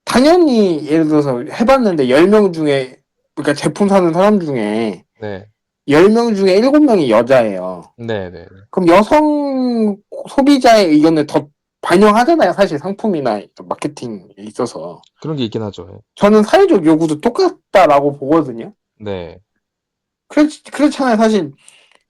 S3: 당연히 예를 들어서 해봤는데 10명 중에 그러니까 제품 사는 사람 중에
S1: 네,
S3: 10명 중에 7명이 여자예요.
S1: 네네.
S3: 그럼 여성 소비자의 의견을 더 반영하잖아요. 사실 상품이나 마케팅에 있어서.
S1: 그런 게 있긴 하죠.
S3: 저는 사회적 요구도 똑같다라고 보거든요.
S1: 네,
S3: 그렇잖아요. 사실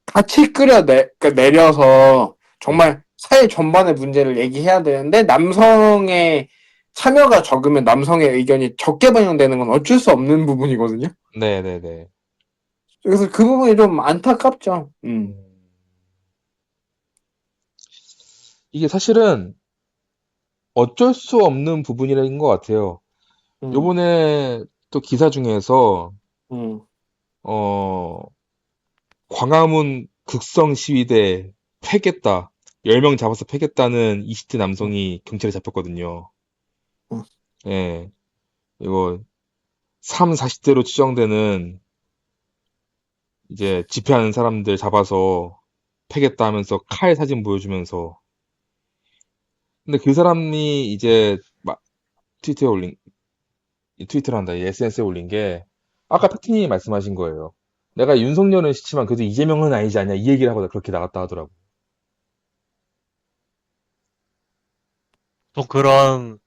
S3: 같이 그러니까 내려서
S1: 네,
S3: 정말 사회 전반의 문제를 얘기해야 되는데 남성의 참여가 적으면 남성의 의견이 적게 반영되는 건 어쩔 수 없는 부분이거든요.
S1: 네네네.
S3: 그래서 그 부분이 좀 안타깝죠.
S1: 음, 이게 사실은 어쩔 수 없는 부분이라는 것 같아요.
S3: 음,
S1: 요번에 또 기사 중에서,
S3: 음.
S1: 어, 광화문 극성 시위대 패겠다. 10명 잡아서 패겠다는 20대 남성이 경찰에 잡혔거든요.
S3: 음.
S1: 예, 이거 3, 40대로 추정되는 이제 집회하는 사람들 잡아서 패겠다 하면서 칼 사진 보여주면서. 근데 그 사람이 이제 막 트위터에 올린, 트위터를 한다, 이 SNS에 올린 게 아까 패티님이 말씀하신 거예요. 내가 윤석열은 싫지만 그래도 이재명은 아니지 않냐 이 얘기를 하고 그렇게 나갔다 하더라고.
S2: 또 그런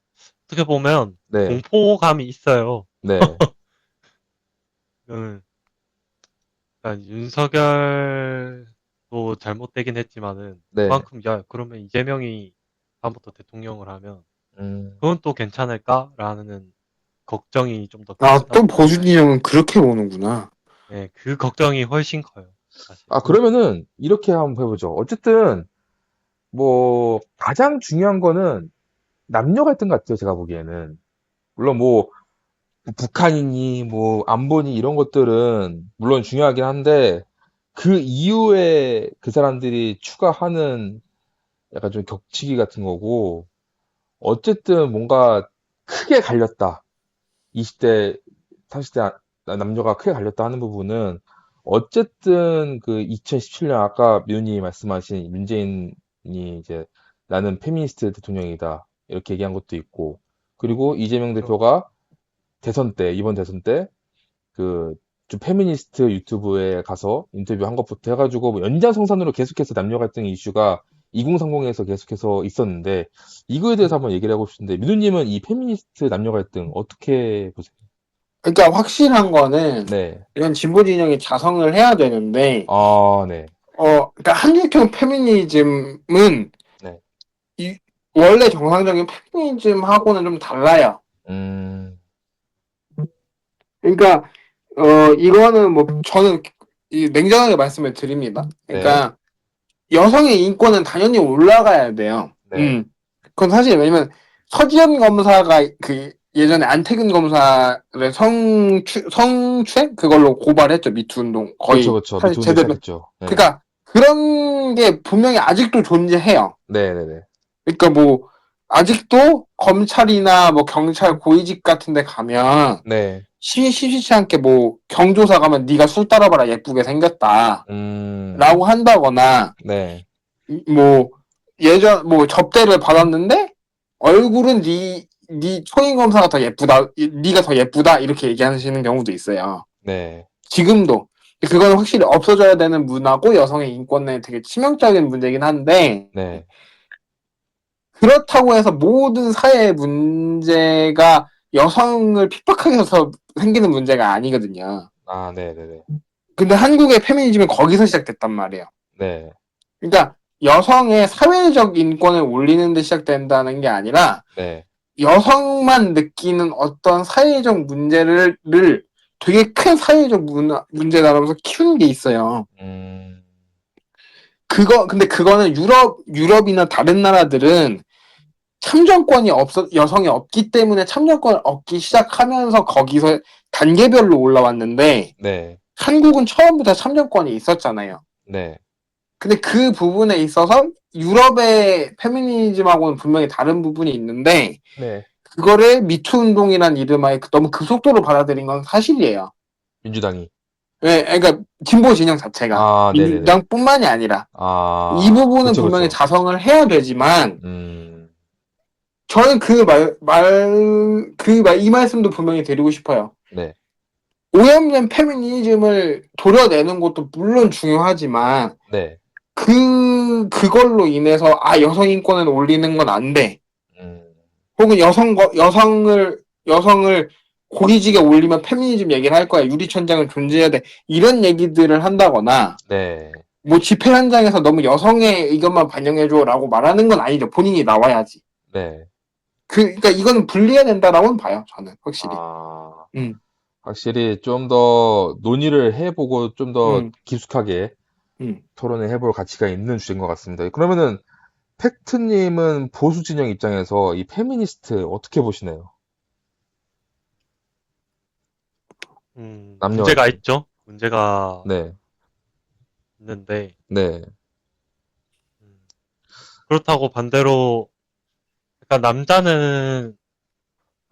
S2: 어떻게 보면
S1: 네,
S2: 공포감이 있어요.
S1: 네,
S2: 음, 그러니까 윤석열도 잘못되긴 했지만은
S1: 네.
S2: 그만큼 야 그러면 이재명이 다음부터 대통령을 하면
S1: 음,
S2: 그건 또 괜찮을까라는 걱정이 좀 더
S3: 아,
S2: 크다고
S3: 또 보수
S2: 봐요.
S3: 진영은 그렇게 보는구나.
S2: 네, 그 걱정이 훨씬 커요. 사실.
S1: 그러면은 이렇게 한번 해보죠. 어쨌든 뭐 가장 중요한 거는 남녀 갈등 같아요. 제가 보기에는. 물론 뭐 북한이니 뭐 안보니 이런 것들은 물론 중요하긴 한데 그 이후에 그 사람들이 추가하는 약간 좀 격치기 같은 거고 어쨌든 뭔가 크게 갈렸다. 20대, 30대 남녀가 크게 갈렸다 하는 부분은 어쨌든 그 2017년 아까 미우님이 말씀하신 문재인이 이제 나는 페미니스트 대통령이다. 이렇게 얘기한 것도 있고 그리고 이재명
S2: 그렇죠.
S1: 대표가 대선 때, 이번 대선 때 그 좀 페미니스트 유튜브에 가서 인터뷰한 것부터 해가지고 뭐 연장성산으로 계속해서 남녀 갈등 이슈가 2030에서 계속해서 있었는데 이거에 대해서 한번 얘기를 해보고 싶은데 민우님은 이 페미니스트 남녀 갈등 어떻게 보세요?
S3: 그러니까 확실한 거는
S1: 네.
S3: 이런 진보 진영이 자성을 해야 되는데
S1: 네.
S3: 그러니까 한국형 페미니즘은
S1: 네.
S3: 이 원래 정상적인 페미니즘하고는 좀 달라요.
S1: 음,
S3: 그러니까 이거는 뭐 저는 냉정하게 말씀을 드립니다.
S1: 네.
S3: 그러니까 여성의 인권은 당연히 올라가야 돼요.
S1: 네.
S3: 그건 사실 왜냐면 서지현 검사가 그 예전에 안태근 검사를 성추행? 그걸로 고발했죠. 미투 운동.
S1: 그쵸,
S3: 거의
S1: 그쵸.
S3: 사실
S1: 미투운동
S3: 제대로.
S1: 시작했죠. 네.
S3: 그러니까 그런 게 분명히 아직도 존재해요.
S1: 네네네.
S3: 그러니까 뭐 아직도 검찰이나 뭐 경찰 고위직 같은 데 가면
S1: 네.
S3: 심심치 않게 뭐 경조사 가면 네가 술 따라봐라 예쁘게 생겼다
S1: 음,
S3: 라고 한다거나
S1: 네.
S3: 뭐 예전 뭐 접대를 받았는데 얼굴은 네 초임 검사가 더 예쁘다, 네가 더 예쁘다 이렇게 얘기하시는 경우도 있어요.
S1: 네.
S3: 지금도 그건 확실히 없어져야 되는 문화고 여성의 인권에 되게 치명적인 문제긴 한데
S1: 네.
S3: 그렇다고 해서 모든 사회의 문제가 여성을 핍박하게 해서 생기는 문제가 아니거든요.
S1: 아, 네네네.
S3: 근데 한국의 페미니즘은 거기서 시작됐단 말이에요.
S1: 네.
S3: 그러니까 여성의 사회적 인권을 올리는 데 시작된다는 게 아니라
S1: 네.
S3: 여성만 느끼는 어떤 사회적 문제를 되게 큰 사회적 문제다라면서 키우는 게 있어요.
S1: 음,
S3: 근데 그거는 유럽이나 다른 나라들은 참정권이 여성이 없기 때문에 참정권을 얻기 시작하면서 거기서 단계별로 올라왔는데,
S1: 네.
S3: 한국은 처음부터 참정권이 있었잖아요.
S1: 네.
S3: 근데 그 부분에 있어서 유럽의 페미니즘하고는 분명히 다른 부분이 있는데,
S1: 네.
S3: 그거를 미투 운동이란 이름하에 너무 급속도로 받아들인 건 사실이에요.
S1: 민주당이.
S3: 예, 그러니까 진보 진영 자체가
S1: 아, 네네네.
S3: 민주당뿐만이 아니라 이
S1: 아,
S3: 부분은
S1: 그쵸,
S3: 분명히
S1: 그쵸.
S3: 자성을 해야 되지만
S1: 음,
S3: 저는 이 말씀도 분명히 드리고 싶어요.
S1: 네.
S3: 오염된 페미니즘을 도려내는 것도 물론 중요하지만
S1: 네.
S3: 그걸로 인해서 여성 인권을 올리는 건 안 돼.
S1: 음,
S3: 혹은 여성을 고리지게 올리면 페미니즘 얘기를 할 거야. 유리천장은 존재해야 돼. 이런 얘기들을 한다거나,
S1: 네.
S3: 뭐 집회 현장에서 너무 여성의 의견만 반영해줘라고 말하는 건 아니죠. 본인이 나와야지.
S1: 네.
S3: 그러니까 이건 분리해야 된다라고는 봐요. 저는 확실히.
S1: 아,
S3: 음,
S1: 확실히 좀 더 논의를 해보고 좀 더
S3: 음,
S1: 깊숙하게
S3: 음.
S1: 토론을 해볼 가치가 있는 주제인 것 같습니다. 그러면은 팩트님은 보수 진영 입장에서 이 페미니스트 어떻게 보시나요?
S2: 문제가
S1: 남녀갈등.
S2: 있죠. 문제가
S1: 네.
S2: 있는데,
S1: 네.
S2: 음, 그렇다고 반대로, 약간 남자는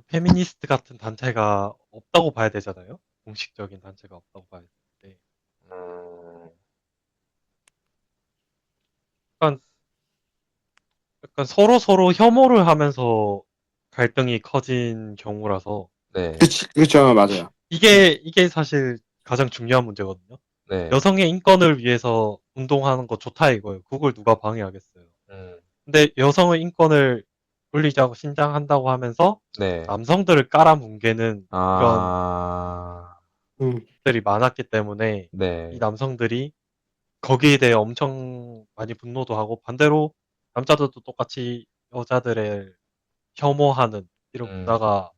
S2: 페미니스트 같은 단체가 없다고 봐야 되잖아요. 공식적인 단체가 없다고 봐야 되는데,
S1: 음,
S2: 약간, 약간 서로 혐오를 하면서 갈등이 커진 경우라서,
S1: 네.
S3: 그쵸, 맞아요.
S2: 이게 사실 가장 중요한 문제거든요.
S1: 네.
S2: 여성의 인권을 위해서 운동하는 거 좋다 이거예요. 그걸 누가 방해하겠어요.
S1: 음,
S2: 근데 여성의 인권을 올리자고 신장한다고 하면서
S1: 네.
S2: 남성들을 깔아뭉개는 이런
S1: 아,
S3: 음,
S2: 들이 많았기 때문에 이
S1: 네.
S2: 남성들이 거기에 대해 엄청 많이 분노도 하고 반대로 남자들도 똑같이 여자들을 혐오하는 이런
S1: 음,
S2: 문화가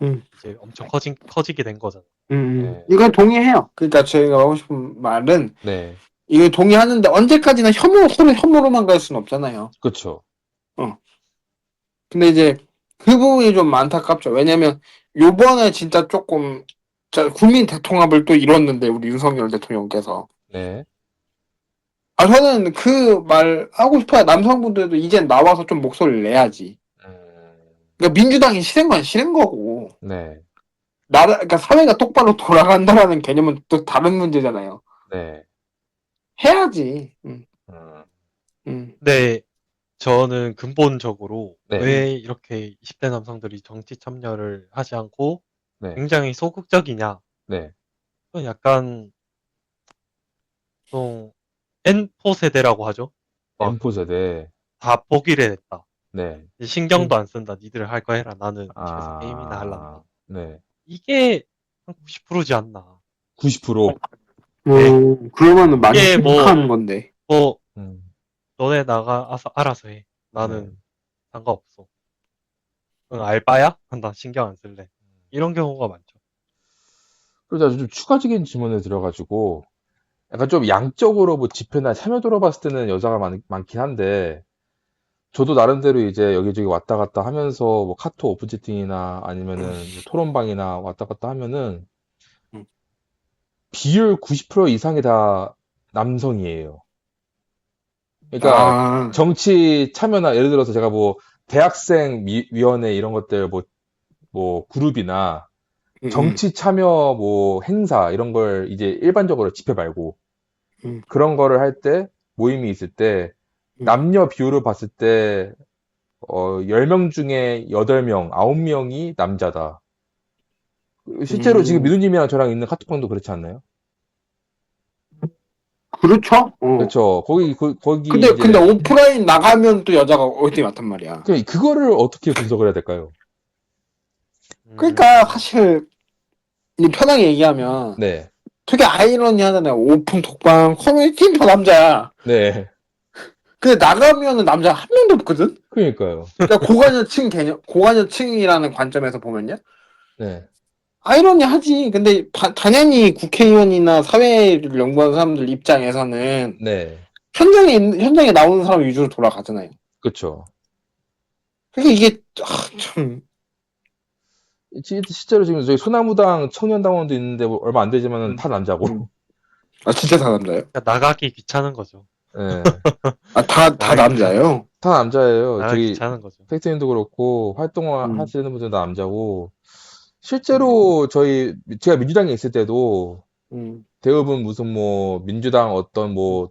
S3: 음,
S2: 이제 엄청 커지게 된 거잖아요.
S1: 네.
S3: 이건 동의해요. 그러니까 제가 하고 싶은 말은
S1: 네.
S3: 이거 동의하는데 언제까지나 서로 혐오로만 갈 수는 없잖아요.
S1: 그쵸.
S3: 어. 근데 이제 그 부분이 좀 안타깝죠. 왜냐면 요번에 진짜 조금 국민 대통합을 또 이뤘는데 우리 윤석열 대통령께서
S1: 네.
S3: 저는 그 말 하고 싶어요. 남성분들도 이젠 나와서 좀 목소리를 내야지.
S1: 음,
S3: 그러니까 민주당이 싫은 건 싫은 거고
S1: 네.
S3: 그러니까 사회가 똑바로 돌아간다라는 개념은 또 다른 문제잖아요.
S1: 네.
S3: 해야지.
S1: 음,
S3: 음,
S2: 근데 저는 근본적으로
S1: 네.
S3: 음,
S2: 왜 이렇게 20대 남성들이 정치 참여를 하지 않고
S1: 네.
S2: 굉장히 소극적이냐.
S1: 네.
S2: 그건 약간 좀 N포 세대라고 하죠. 막
S1: M4 세대.
S2: 다 포기를 했다.
S1: 네.
S3: 음.
S2: 신경도 안 쓴다. 니들 할 거 해라. 나는 집에서 게임이나 할란다.
S1: 아, 네.
S2: 이게 한 90%지 않나.
S1: 90%.
S2: 네.
S3: 그러면은 많이
S2: 이게
S3: 획득하는 건데.
S2: 뭐,
S1: 음,
S2: 너네 알아서 해.
S1: 네.
S2: 나는 상관없어. 응, 알바야? 나 신경 안 쓸래. 이런 경우가 많죠.
S1: 그러자 좀 추가적인 질문을 드려가지고, 약간 좀 양적으로 뭐 집회나 참여 들어봤을 때는 여자가 많긴 한데, 저도 나름대로 이제 여기저기 왔다 갔다 하면서 뭐 카톡 오픈 채팅이나 아니면은 뭐 토론방이나 왔다 갔다 하면은
S3: 음.
S1: 비율 90% 이상이 다 남성이에요. 그러니까
S3: 아,
S1: 정치 참여나 예를 들어서 제가 뭐 대학생 위원회 이런 것들 뭐 그룹이나
S3: 음, 음,
S1: 정치 참여 뭐 행사 이런 걸 이제 일반적으로 집회 말고
S3: 음,
S1: 그런 거를 할 때 모임이 있을 때
S3: 음,
S1: 남녀 비율을 봤을 때 10명 중에 8명, 9명이 남자다. 실제로 지금
S3: 음.
S1: 민우님이랑 저랑 있는 카톡방도 그렇지 않나요?
S3: 그렇죠?
S1: 그렇죠. 거기
S3: 근데
S1: 이제
S3: 오프라인 나가면 또 여자가 어디 많단 말이야.
S1: 그거를 어떻게 분석을 해야 될까요?
S3: 그러니까
S2: 음,
S3: 사실 이 편하게 얘기하면
S1: 네.
S3: 되게 아이러니하잖아요. 오픈 독방 커뮤니티 다 남자야.
S1: 네.
S3: 근데 나가면은 남자 한 명도 없거든.
S1: 그러니까요.
S3: 그러니까 고관여층 개념, 고관여층이라는 관점에서 보면요.
S1: 네.
S3: 아이러니하지. 근데 당연히 국회의원이나 사회를 연구하는 사람들 입장에서는
S1: 네.
S3: 현장에 나오는 사람 위주로 돌아가잖아요.
S1: 그렇죠.
S3: 그러니까 이게 참.
S1: 실제로 지금 저희 소나무당 청년당원도 있는데 뭐 얼마 안 되지만은
S3: 음,
S1: 다 남자고.
S3: 음. 아 진짜 다 남자예요?
S2: 그러니까 나가기 귀찮은 거죠.
S1: 네.
S3: 아 다
S2: 나가기 귀찮은,
S3: 남자예요?
S1: 다 남자예요.
S2: 나가기
S1: 저기
S2: 귀찮은 거죠.
S1: 팩트님도 그렇고
S3: 음,
S1: 활동하시는 분들도 남자고
S3: 음,
S1: 실제로 제가 민주당에 있을 때도
S3: 음,
S1: 대부분 무슨 뭐 민주당 어떤
S3: 음,
S1: 뭐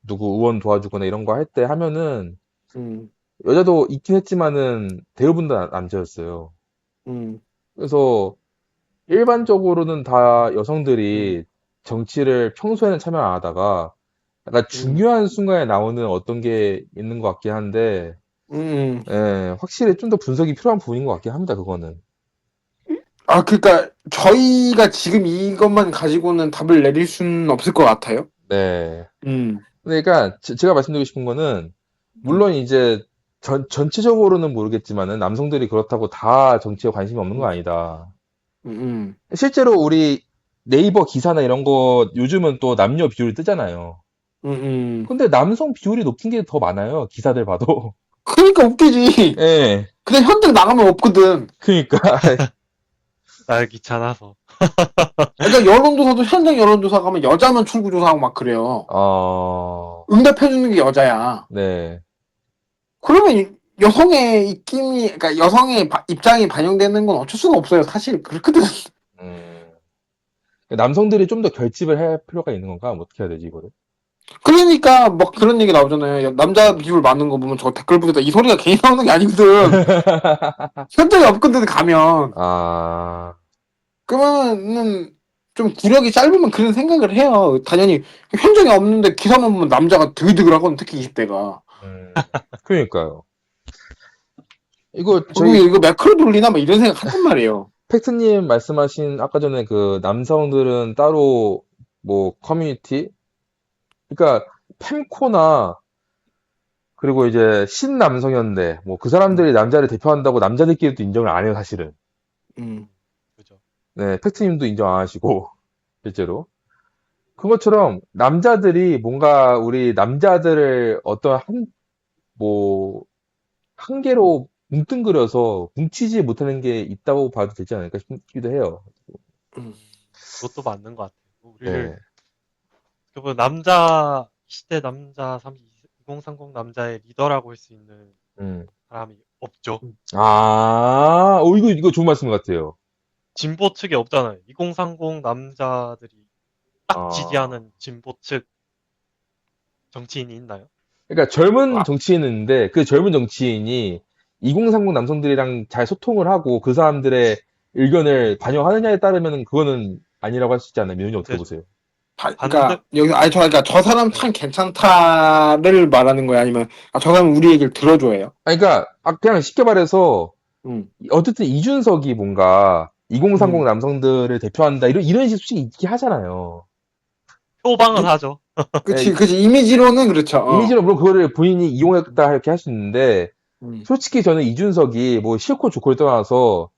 S1: 누구 의원 도와주거나 이런 거 할 때 하면은
S3: 음,
S1: 여자도 있긴 했지만은 대부분 다 남자였어요.
S3: 음,
S1: 그래서 일반적으로는 다
S3: 음,
S1: 여성들이 정치를 평소에는 참여 안 하다가 약간
S3: 음,
S1: 중요한 순간에 나오는 어떤 게 있는 것 같긴 한데,
S3: 음.
S1: 예, 확실히 좀 더 분석이 필요한 부분인 것 같긴 합니다, 그거는.
S3: 아 그러니까 저희가 지금 이것만 가지고는 답을 내릴 수는 없을 것 같아요.
S1: 네.
S3: 음,
S1: 그러니까 제가 말씀드리고 싶은 거는
S3: 음,
S1: 물론 이제 전체적으로는 모르겠지만은 남성들이 그렇다고 다 정치에 관심이 없는 건
S3: 음,
S1: 아니다.
S3: 음.
S1: 실제로 우리 네이버 기사나 이런 거 요즘은 또 남녀 비율이 뜨잖아요.
S3: 음, 음.
S1: 근데 남성 비율이 높은 게 더 많아요. 기사들 봐도.
S3: 그러니까 웃기지.
S1: 예.
S3: 근데 현장 나가면 없거든.
S1: 그러니까
S2: 나가기 귀찮아서.
S3: 그러니까 여론조사도 현장 여론조사 가면 여자만 출구조사하고 막 그래요. 응답해주는 게 여자야.
S1: 네.
S3: 그러면 여성의 입김이, 그러니까 여성의 입장이 반영되는 건 어쩔 수가 없어요. 사실 그렇거든.
S1: 음. 남성들이 좀 더 결집을 할 필요가 있는 건가? 뭐 어떻게 해야 되지, 이거를?
S3: 그러니까 막 그런 얘기 나오잖아요. 남자
S1: 네.
S3: 비율 많은 거 보면 저 댓글 보기다 이 소리가 괜히 나오는 게 아니거든. 현장에 없거든 가면.
S1: 아,
S3: 그러면은 좀 구력이 짧으면 그런 생각을 해요. 당연히 현장에 없는데 기사만 보면 남자가 드글드글 하거든. 특히 20대가.
S1: 음. 그러니까요. 이거
S3: 그리고
S1: 저희
S3: 이거 매크로 돌리나 막 이런 생각 한단 말이에요.
S1: 팩트님 말씀하신 아까 전에 그 남성들은 따로 뭐 커뮤니티? 그러니까 펜코나 그리고 이제 신남성연대 뭐 그
S3: 음,
S1: 사람들이 남자를 대표한다고 남자들끼리도 인정을 안 해요, 사실은.
S3: 음,
S2: 그죠.
S1: 네, 팩트님도 인정 안 하시고 실제로. 그것처럼 남자들이 뭔가 우리 남자들을 어떤 뭐, 한계로 뭉뚱그려서 뭉치지 못하는 게 있다고 봐도 되지 않을까 싶기도 해요.
S3: 음,
S2: 그것도 맞는 것 같아요. 우리를,
S1: 네.
S2: 어떻게 보면 남자, 시대 남자, 2030 남자의 리더라고 할 수 있는
S1: 음.
S2: 사람이 없죠.
S1: 이거 좋은 말씀 같아요.
S2: 진보 측에 없잖아요. 2030 남자들이 딱
S1: 아,
S2: 지지하는 진보 측 정치인이 있나요?
S1: 그러니까 젊은
S3: 와,
S1: 정치인은 있는데 그 젊은 정치인이 2030 남성들이랑 잘 소통을 하고 그 사람들의 의견을 반영하느냐에 따르면 그거는 아니라고 할 수 있지 않나요? 민원이 어떻게
S2: 근데
S1: 보세요?
S2: 반대,
S3: 그러니까 여기서 아니 그러니까 저 사람
S2: 네.
S3: 참 괜찮다를 말하는 거야 아니면 저 사람 우리 얘기를 들어줘요.
S1: 그러니까 그냥 쉽게 말해서
S3: 음,
S1: 어쨌든 이준석이 뭔가 2030
S3: 음.
S1: 남성들을 대표한다 이런 식의 솔직히 있긴 하잖아요.
S2: 표방은 하죠.
S3: 그치,
S1: 예,
S3: 그치. 이미지로는 그렇죠.
S1: 이미지로 물론 그거를 본인이 이용했다 이렇게 할 수 있는데
S3: 음,
S1: 솔직히 저는 이준석이 뭐 싫고 좋고를 떠나서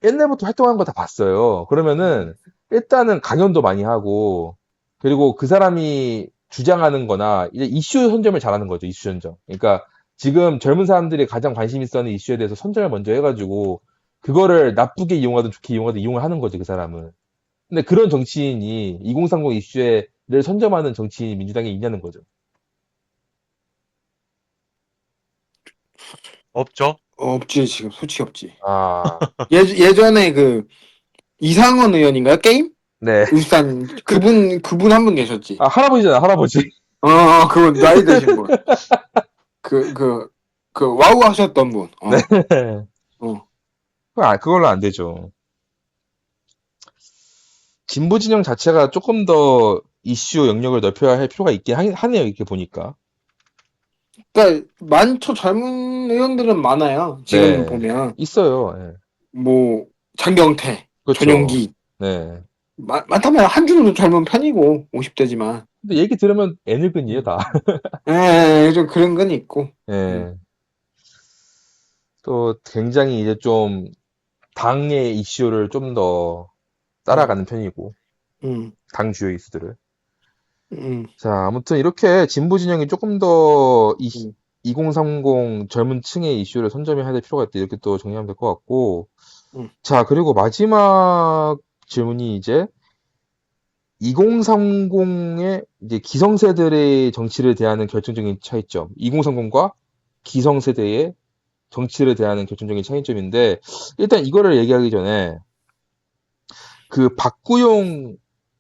S1: 옛날부터 활동한 거 다 봤어요.
S3: 음,
S1: 그러면은 일단은 강연도 많이 하고 그리고 그 사람이 주장하는 거나 이제 이슈 선점을 잘하는 거죠. 이슈 선점. 그러니까 지금 젊은 사람들이 가장 관심 있어 하는 이슈에 대해서 선점을 먼저 해가지고, 그거를 나쁘게 이용하든 좋게 이용하든 이용을 하는 거지, 그 사람은. 근데 그런 정치인이 2030 이슈를 선점하는 정치인이 민주당에 있냐는 거죠.
S2: 없죠?
S3: 없지, 지금 솔직히 없지.
S1: 아,
S3: 예전에 그 이상원 의원인가요? 게임?
S1: 네.
S3: 울산 그분 한 분 계셨지.
S1: 아, 할아버지잖아, 할아버지.
S3: 그분 나이 드신 분. 와우 하셨던 분.
S1: 네.
S3: 어.
S1: 그걸로 안 되죠. 진보 진영 자체가 조금 더 이슈 영역을 넓혀야 할 필요가 있긴 하네요, 이렇게 보니까.
S3: 그러니까 많죠. 젊은 의원들은 많아요. 지금
S1: 네.
S3: 보면
S1: 있어요. 예.
S3: 뭐 장경태,
S1: 그렇죠.
S3: 전용기
S1: 네.
S3: 많다면 한준호도 젊은 편이고 50대지만.
S1: 근데 얘기 들으면 애늙은이에요, 다.
S3: 좀 그런 건 있고.
S1: 예. 또 굉장히 이제 좀 당의 이슈를 좀 더 따라가는 편이고,
S3: 음,
S1: 당 주요 이슈들을.
S3: 음,
S1: 자, 아무튼 이렇게 진보 진영이 조금 더
S3: 음.
S1: 2030 젊은 층의 이슈를 선점해야 될 필요가 있다. 이렇게 또 정리하면 될 것 같고.
S3: 음.
S1: 자, 그리고 마지막 질문이 이제 2030의 이제 기성세대의 정치를 대하는 결정적인 차이점. 2030과 기성세대의 정치를 대하는 결정적인 차이점인데, 일단 이거를 얘기하기 전에 그 박구용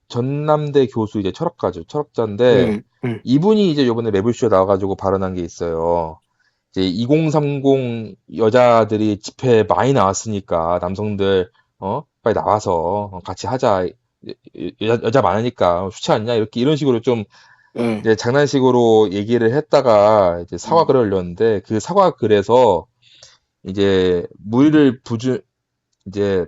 S1: 전남대 교수 이제 철학자인데 이분이 이제 요번에 매불쇼에 나와가지고 발언한 게 있어요. 이제 2030 여자들이 집회에 많이 나왔으니까 남성들 빨리 나와서 같이 하자. 여자 많으니까 좋지 않냐 이렇게 이런 식으로 좀 이제 장난식으로 얘기를 했다가 이제 사과글을 올렸는데 그 사과글에서 이제 무리를 이제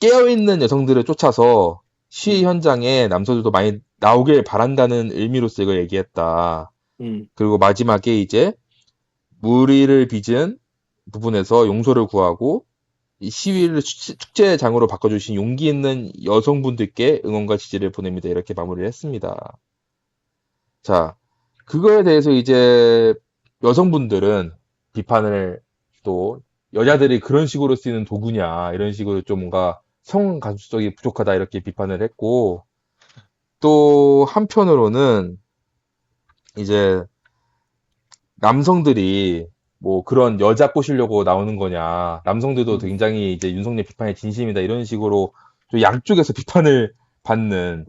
S1: 깨어있는 여성들을 쫓아서 시위 현장에 남성들도 많이 나오길 바란다는 의미로서 이걸 얘기했다. 그리고 마지막에 이제 무리를 빚은 부분에서 용서를 구하고 이 시위를 축제장으로 바꿔주신 용기 있는 여성분들께 응원과 지지를 보냅니다. 이렇게 마무리를 했습니다. 자, 그거에 대해서 이제 여성분들은 비판을 또 여자들이 그런 식으로 쓰이는 도구냐 이런 식으로 좀 뭔가 성 감수성이 부족하다 이렇게 비판을 했고 또 한편으로는 이제 남성들이 뭐 그런 여자 꼬시려고 나오는 거냐 남성들도 굉장히 이제 윤석열 비판에 진심이다 이런 식으로 좀 양쪽에서 비판을 받는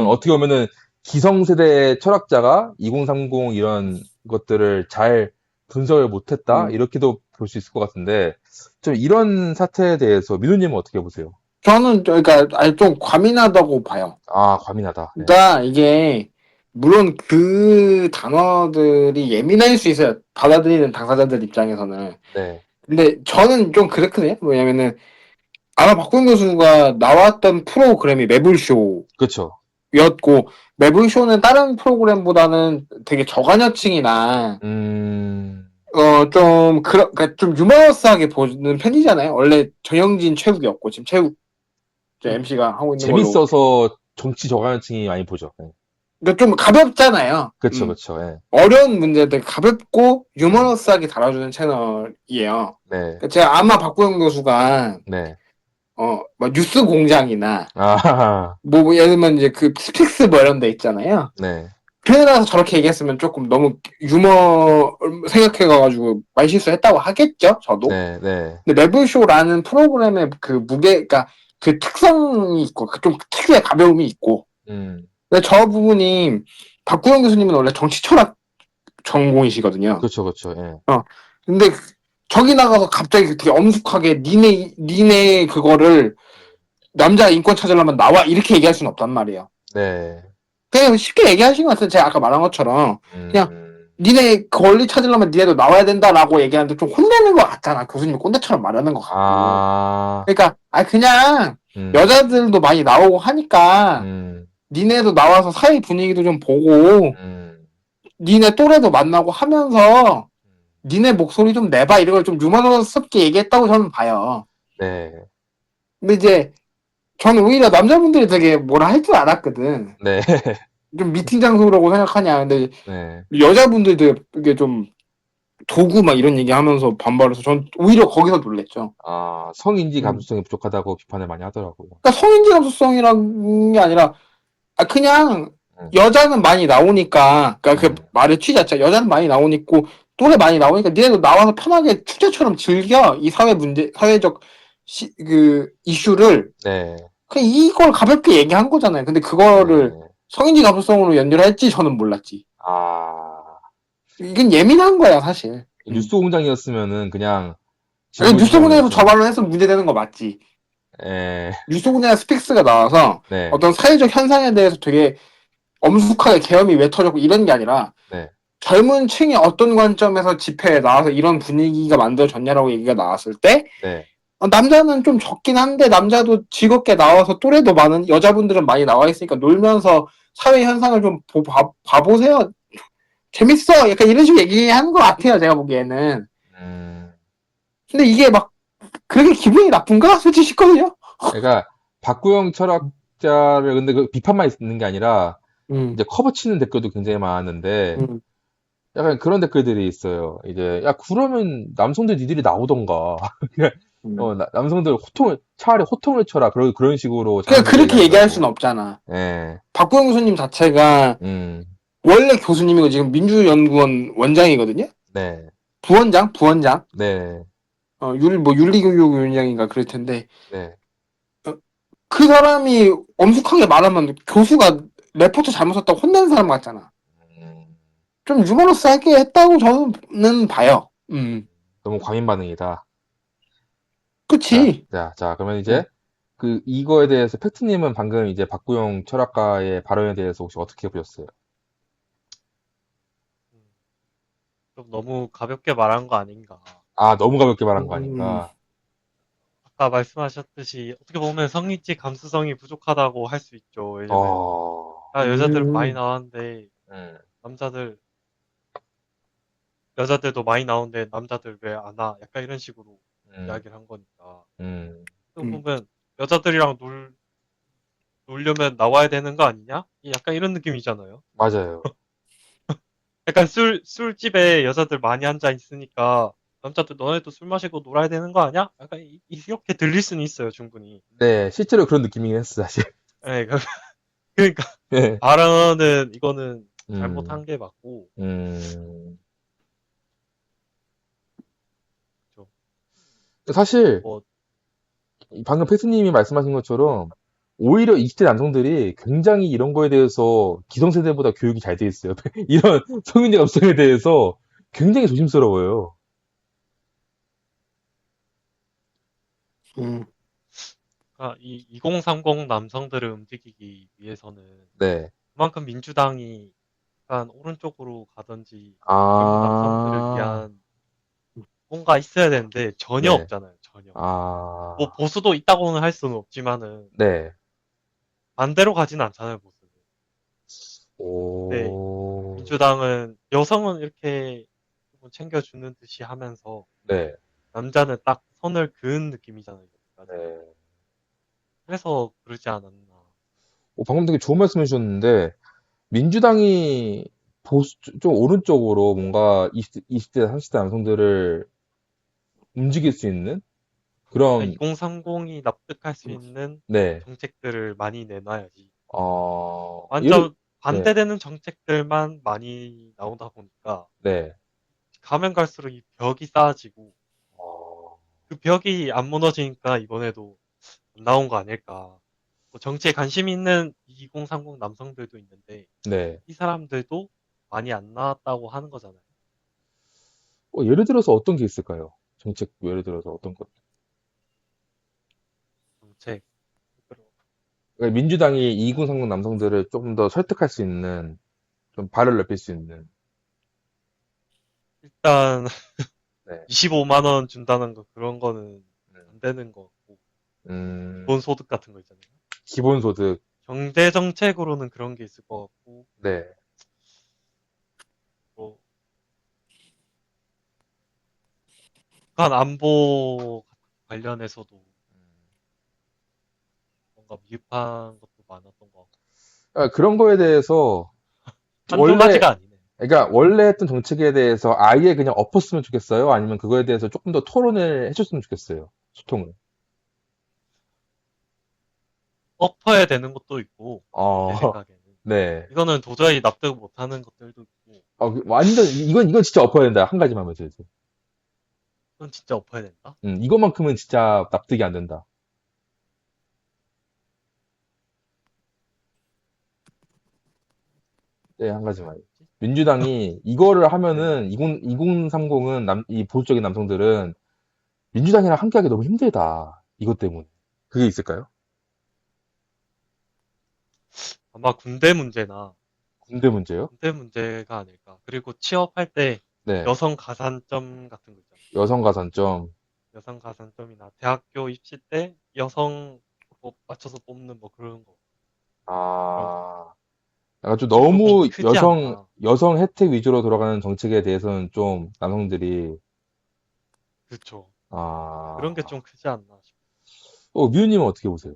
S1: 어떻게 보면은 기성세대 철학자가 2030 이런 것들을 잘 분석을 못했다 이렇게도 볼 수 있을 것 같은데 좀 이런 사태에 대해서 민우님은 어떻게 보세요?
S3: 저는 그러니까 아니 좀 과민하다고 봐요.
S1: 아, 과민하다. 네.
S3: 그러니까 이게 물론 그 단어들이 예민할 수 있어요. 받아들이는 당사자들 입장에서는.
S1: 네.
S3: 근데 저는 좀 그렇거든요. 뭐냐면은 아마 박구영 교수가 나왔던 프로그램이 매불쇼.
S1: 그렇죠.
S3: 였고 매불쇼는 다른 프로그램보다는 되게 저간여층이나 그러니까 좀 유머러스하게 보는 편이잖아요. 원래 정영진 최욱이었고 지금 최욱 MC가 하고 있는 걸로.
S1: 재밌어서 정치 저간층이 많이 보죠. 네.
S3: 그러니까 좀 가볍잖아요.
S1: 그렇죠, 그렇죠. 네.
S3: 어려운 문제들 가볍고 유머러스하게 다뤄주는 채널이에요.
S1: 네.
S3: 그러니까 제가 아마 박구영 교수가
S1: 네.
S3: 뭐 뉴스 공장이나
S1: 아,
S3: 뭐 예를 들면 이제 그 스픽스 뭐 이런 데 있잖아요.
S1: 네.
S3: 그래서 저렇게 얘기했으면 조금 너무 유머 생각해가지고 말 실수했다고 하겠죠, 저도.
S1: 네, 네.
S3: 근데 매블쇼라는 프로그램의 그 무게가 그 특성이 있고 좀 특유의 가벼움이 있고. 근데 저 부분이 박구영 교수님은 원래 정치 철학 전공이시거든요.
S1: 그렇죠, 그렇죠. 예.
S3: 근데 저기 나가서 갑자기 되게 엄숙하게 니네 그거를 남자 인권 찾으려면 나와 이렇게 얘기할 수는 없단 말이에요.
S1: 네.
S3: 그냥 쉽게 얘기하신 것 같아요. 제가 아까 말한 것처럼 그냥 니네 권리 찾으려면 니네도 나와야 된다라고 얘기하는데 좀 혼내는 것 같잖아. 교수님이 꼰대처럼 말하는 것 같고. 그러니까 그냥 여자들도 많이 나오고 하니까 니네도 나와서 사회 분위기도 좀 보고 니네 또래도 만나고 하면서 니네 목소리 좀 내봐 이런 걸 좀 유머러스럽게 얘기했다고 저는 봐요.
S1: 네.
S3: 근데 이제 저는 오히려 남자분들이 되게 뭐라 할 줄 알았거든.
S1: 네.
S3: 좀 미팅 장소라고 생각하냐. 근데
S1: 네.
S3: 여자분들도 이게 좀 도구 막 이런 얘기하면서 반발해서 전 오히려 거기서 놀랬죠.
S1: 아, 성인지
S3: 음.
S1: 감수성이 부족하다고 비판을 많이 하더라고요.
S3: 그러니까 성인지 감수성이라는 게 아니라 그냥
S1: 음.
S3: 여자는 많이 나오니까 그러니까 그 말의 취 자체 여자는 많이 나오니까 노래 많이 나오니까 니네도 나와서 편하게 축제처럼 즐겨 이 사회 문제 사회적 그 이슈를
S1: 네.
S3: 그냥 이걸 가볍게 얘기한 거잖아요. 근데 그거를
S1: 네.
S3: 성인지 감수성으로 연결할지 저는 몰랐지.
S1: 아,
S3: 이건 예민한 거야 사실.
S1: 뉴스 공장이었으면은 그냥
S3: 아니,
S1: 진보
S3: 뉴스공장에서
S1: 진영이었으면,
S3: 저 말로 해서 문제되는 거 맞지.
S1: 예,
S3: 뉴스공장에 스픽스가 나와서
S1: 네,
S3: 어떤 사회적 현상에 대해서 되게 엄숙하게 계엄이 왜 터졌고 이런 게 아니라
S1: 네,
S3: 젊은 층이 어떤 관점에서 집회에 나와서 이런 분위기가 만들어졌냐라고 얘기가 나왔을 때
S1: 네,
S3: 남자는 좀 적긴 한데 남자도 즐겁게 나와서 또래도 많은 여자분들은 많이 나와 있으니까 놀면서 사회 현상을 좀 봐보세요. 재밌어. 약간 이런 식으로 얘기하는 것 같아요. 제가 보기에는.
S1: 음,
S3: 근데 이게 막 그렇게 기분이 나쁜가? 솔직히 싶거든요.
S1: 그러니까 박구영 철학자를 근데 그 비판만 있는 게 아니라
S3: 음,
S1: 이제 커버 치는 댓글도 굉장히 많았는데
S3: 음,
S1: 약간 그런 댓글들이 있어요. 이제 야 그러면 남성들 니들이 나오던가.
S3: 음.
S1: 남성들 호통을 차라리 호통을 쳐라 그런 식으로
S3: 그냥
S1: 자기들이
S3: 그렇게 얘기할 수는
S1: 얘기하더라고.
S3: 없잖아.
S1: 예,
S3: 박구영 교수님 자체가
S1: 음,
S3: 원래 교수님이고 지금 민주연구원 원장이거든요.
S1: 네,
S3: 부원장.
S1: 네,
S3: 윤리교육위원장인가 그럴 텐데
S1: 네,
S3: 어, 그 사람이 엄숙하게 말하면 교수가 레포트 잘못 썼다고 혼낸 사람 같잖아.
S1: 음,
S3: 좀 유머러스하게 했다고 저는 봐요.
S1: 너무 과민 반응이다. 자,
S3: 그치.
S1: 그러면
S3: 음.
S1: 이제 이거에 대해서 팩트님은 방금 이제 박구영 철학가의 발언에 대해서 혹시 어떻게 보셨어요?
S2: 좀 너무 가볍게 말한 거 아닌가.
S1: 아, 너무 가볍게 말한 거
S3: 음,
S1: 아닌가?
S2: 아까 말씀하셨듯이 어떻게 보면 성인지 감수성이 부족하다고 할 수 있죠. 왜냐면
S1: 어,
S2: 여자들 많이
S3: 음,
S2: 나왔는데
S1: 음,
S2: 남자들 여자들도 많이 나오는데 남자들 왜 안 와? 약간 이런 식으로
S1: 음,
S2: 이야기를 한 거니까.
S1: 음,
S2: 또
S3: 음.
S2: 보면 여자들이랑 놀려면 나와야 되는 거 아니냐? 약간 이런 느낌이잖아요.
S1: 맞아요.
S2: 약간 술집에 여자들 많이 앉아 있으니까 남자들 너네도 술 마시고 놀아야 되는 거 아니야? 약간 이렇게 들릴 수는 있어요, 충분히.
S1: 네, 실제로 그런 느낌이긴 했어, 사실.
S2: 예, 그러니까
S1: 네.
S2: 발언은 이거는
S1: 음,
S2: 잘못한 게 맞고,
S1: 음.
S2: 좀,
S1: 사실,
S2: 뭐,
S1: 방금 팩트님이 말씀하신 것처럼, 오히려 20대 남성들이 굉장히 이런 거에 대해서 기성세대보다 교육이 잘 돼 있어요. 이런 성인의 감성에 대해서 굉장히 조심스러워요.
S3: 음.
S2: 이 2030 남성들을 움직이기 위해서는
S1: 네.
S2: 그만큼 민주당이 약간 오른쪽으로 가든지 젊은 남성들을
S1: 아,
S2: 위한 뭔가 있어야 되는데 전혀
S1: 네.
S2: 없잖아요, 전혀. 뭐
S1: 아,
S2: 보수도 있다고는 할 수는 없지만은
S1: 네.
S2: 반대로 가진 않잖아요, 보수는. 근데
S1: 오,
S2: 민주당은 여성은 이렇게 좀 챙겨주는 듯이 하면서
S1: 네.
S2: 남자는 딱 선을 그은 느낌이잖아요, 여기까지.
S1: 네.
S2: 그래서 그러지 않았나.
S1: 방금 되게 좋은 말씀 해주셨는데, 민주당이 좀 오른쪽으로 뭔가 20대, 30대 남성들을 움직일 수 있는 그런,
S2: 2030이 납득할 수 있는
S1: 네.
S2: 정책들을 많이 내놔야지.
S1: 예를,
S2: 완전
S1: 네.
S2: 반대되는 정책들만 많이 나오다 보니까
S1: 네.
S2: 가면 갈수록 이 벽이 쌓아지고
S1: 어,
S2: 그 벽이 안 무너지니까 이번에도 안 나온 거 아닐까. 뭐 정치에 관심 있는 2030 남성들도 있는데
S1: 네.
S2: 이 사람들도 많이 안 나왔다고 하는 거잖아요.
S1: 예를 들어서 어떤 게 있을까요? 정책, 예를 들어서 어떤 것?
S2: 정책.
S1: 그러니까 민주당이 2030 남성들을 조금 더 설득할 수 있는, 좀 발을 넓힐 수 있는,
S2: 일단
S1: 네.
S2: 25만 원 준다는 거 그런 거는 안 되는 거 같고
S1: 음,
S2: 기본소득 같은 거 있잖아요.
S1: 기본소득,
S2: 경제 정책으로는 그런 게 있을 것 같고
S1: 네.
S2: 뭐 북한 안보 관련해서도 뭔가 미흡한 것도 많았던 것 같고
S1: 그런 거에 대해서,
S2: 한두
S1: 원래,
S2: 가지가 아니네.
S1: 그러니까 원래 했던 정책에 대해서 아예 그냥 엎었으면 좋겠어요? 아니면 그거에 대해서 조금 더 토론을 해줬으면 좋겠어요? 소통을.
S2: 엎어야 되는 것도 있고, 제
S1: 어,
S2: 생각에는.
S1: 네.
S2: 이거는 도저히 납득 못하는 것들도 있고,
S1: 완전, 이건 진짜 엎어야 된다. 한 가지만 하면 되지.
S2: 이건 진짜 엎어야 된다.
S1: 이것만큼은 진짜 납득이 안 된다. 네, 한 가지만. 민주당이 이거를
S2: 네.
S1: 하면은 2030은 이 보수적인 남성들은 민주당이랑 함께하기 너무 힘들다. 이것 때문에. 그게 있을까요?
S2: 아마 군대 문제나
S1: 군대 문제요?
S2: 군대 문제가 아닐까. 그리고 취업할 때
S1: 네.
S2: 여성 가산점 같은 거 있잖아요.
S1: 여성 가산점.
S2: 여성 가산점이나 대학교 입시 때 여성 맞춰서 뽑는 뭐 그런 거. 그런 거.
S1: 아, 약간 좀
S2: 그게 조금
S1: 너무
S2: 크지 않나.
S1: 여성 혜택 위주로 돌아가는 정책에 대해서는 좀 남성들이,
S2: 그렇죠. 그런 게
S1: 아,
S2: 좀 크지 않나 싶어요.
S1: 미우님은 어떻게 보세요?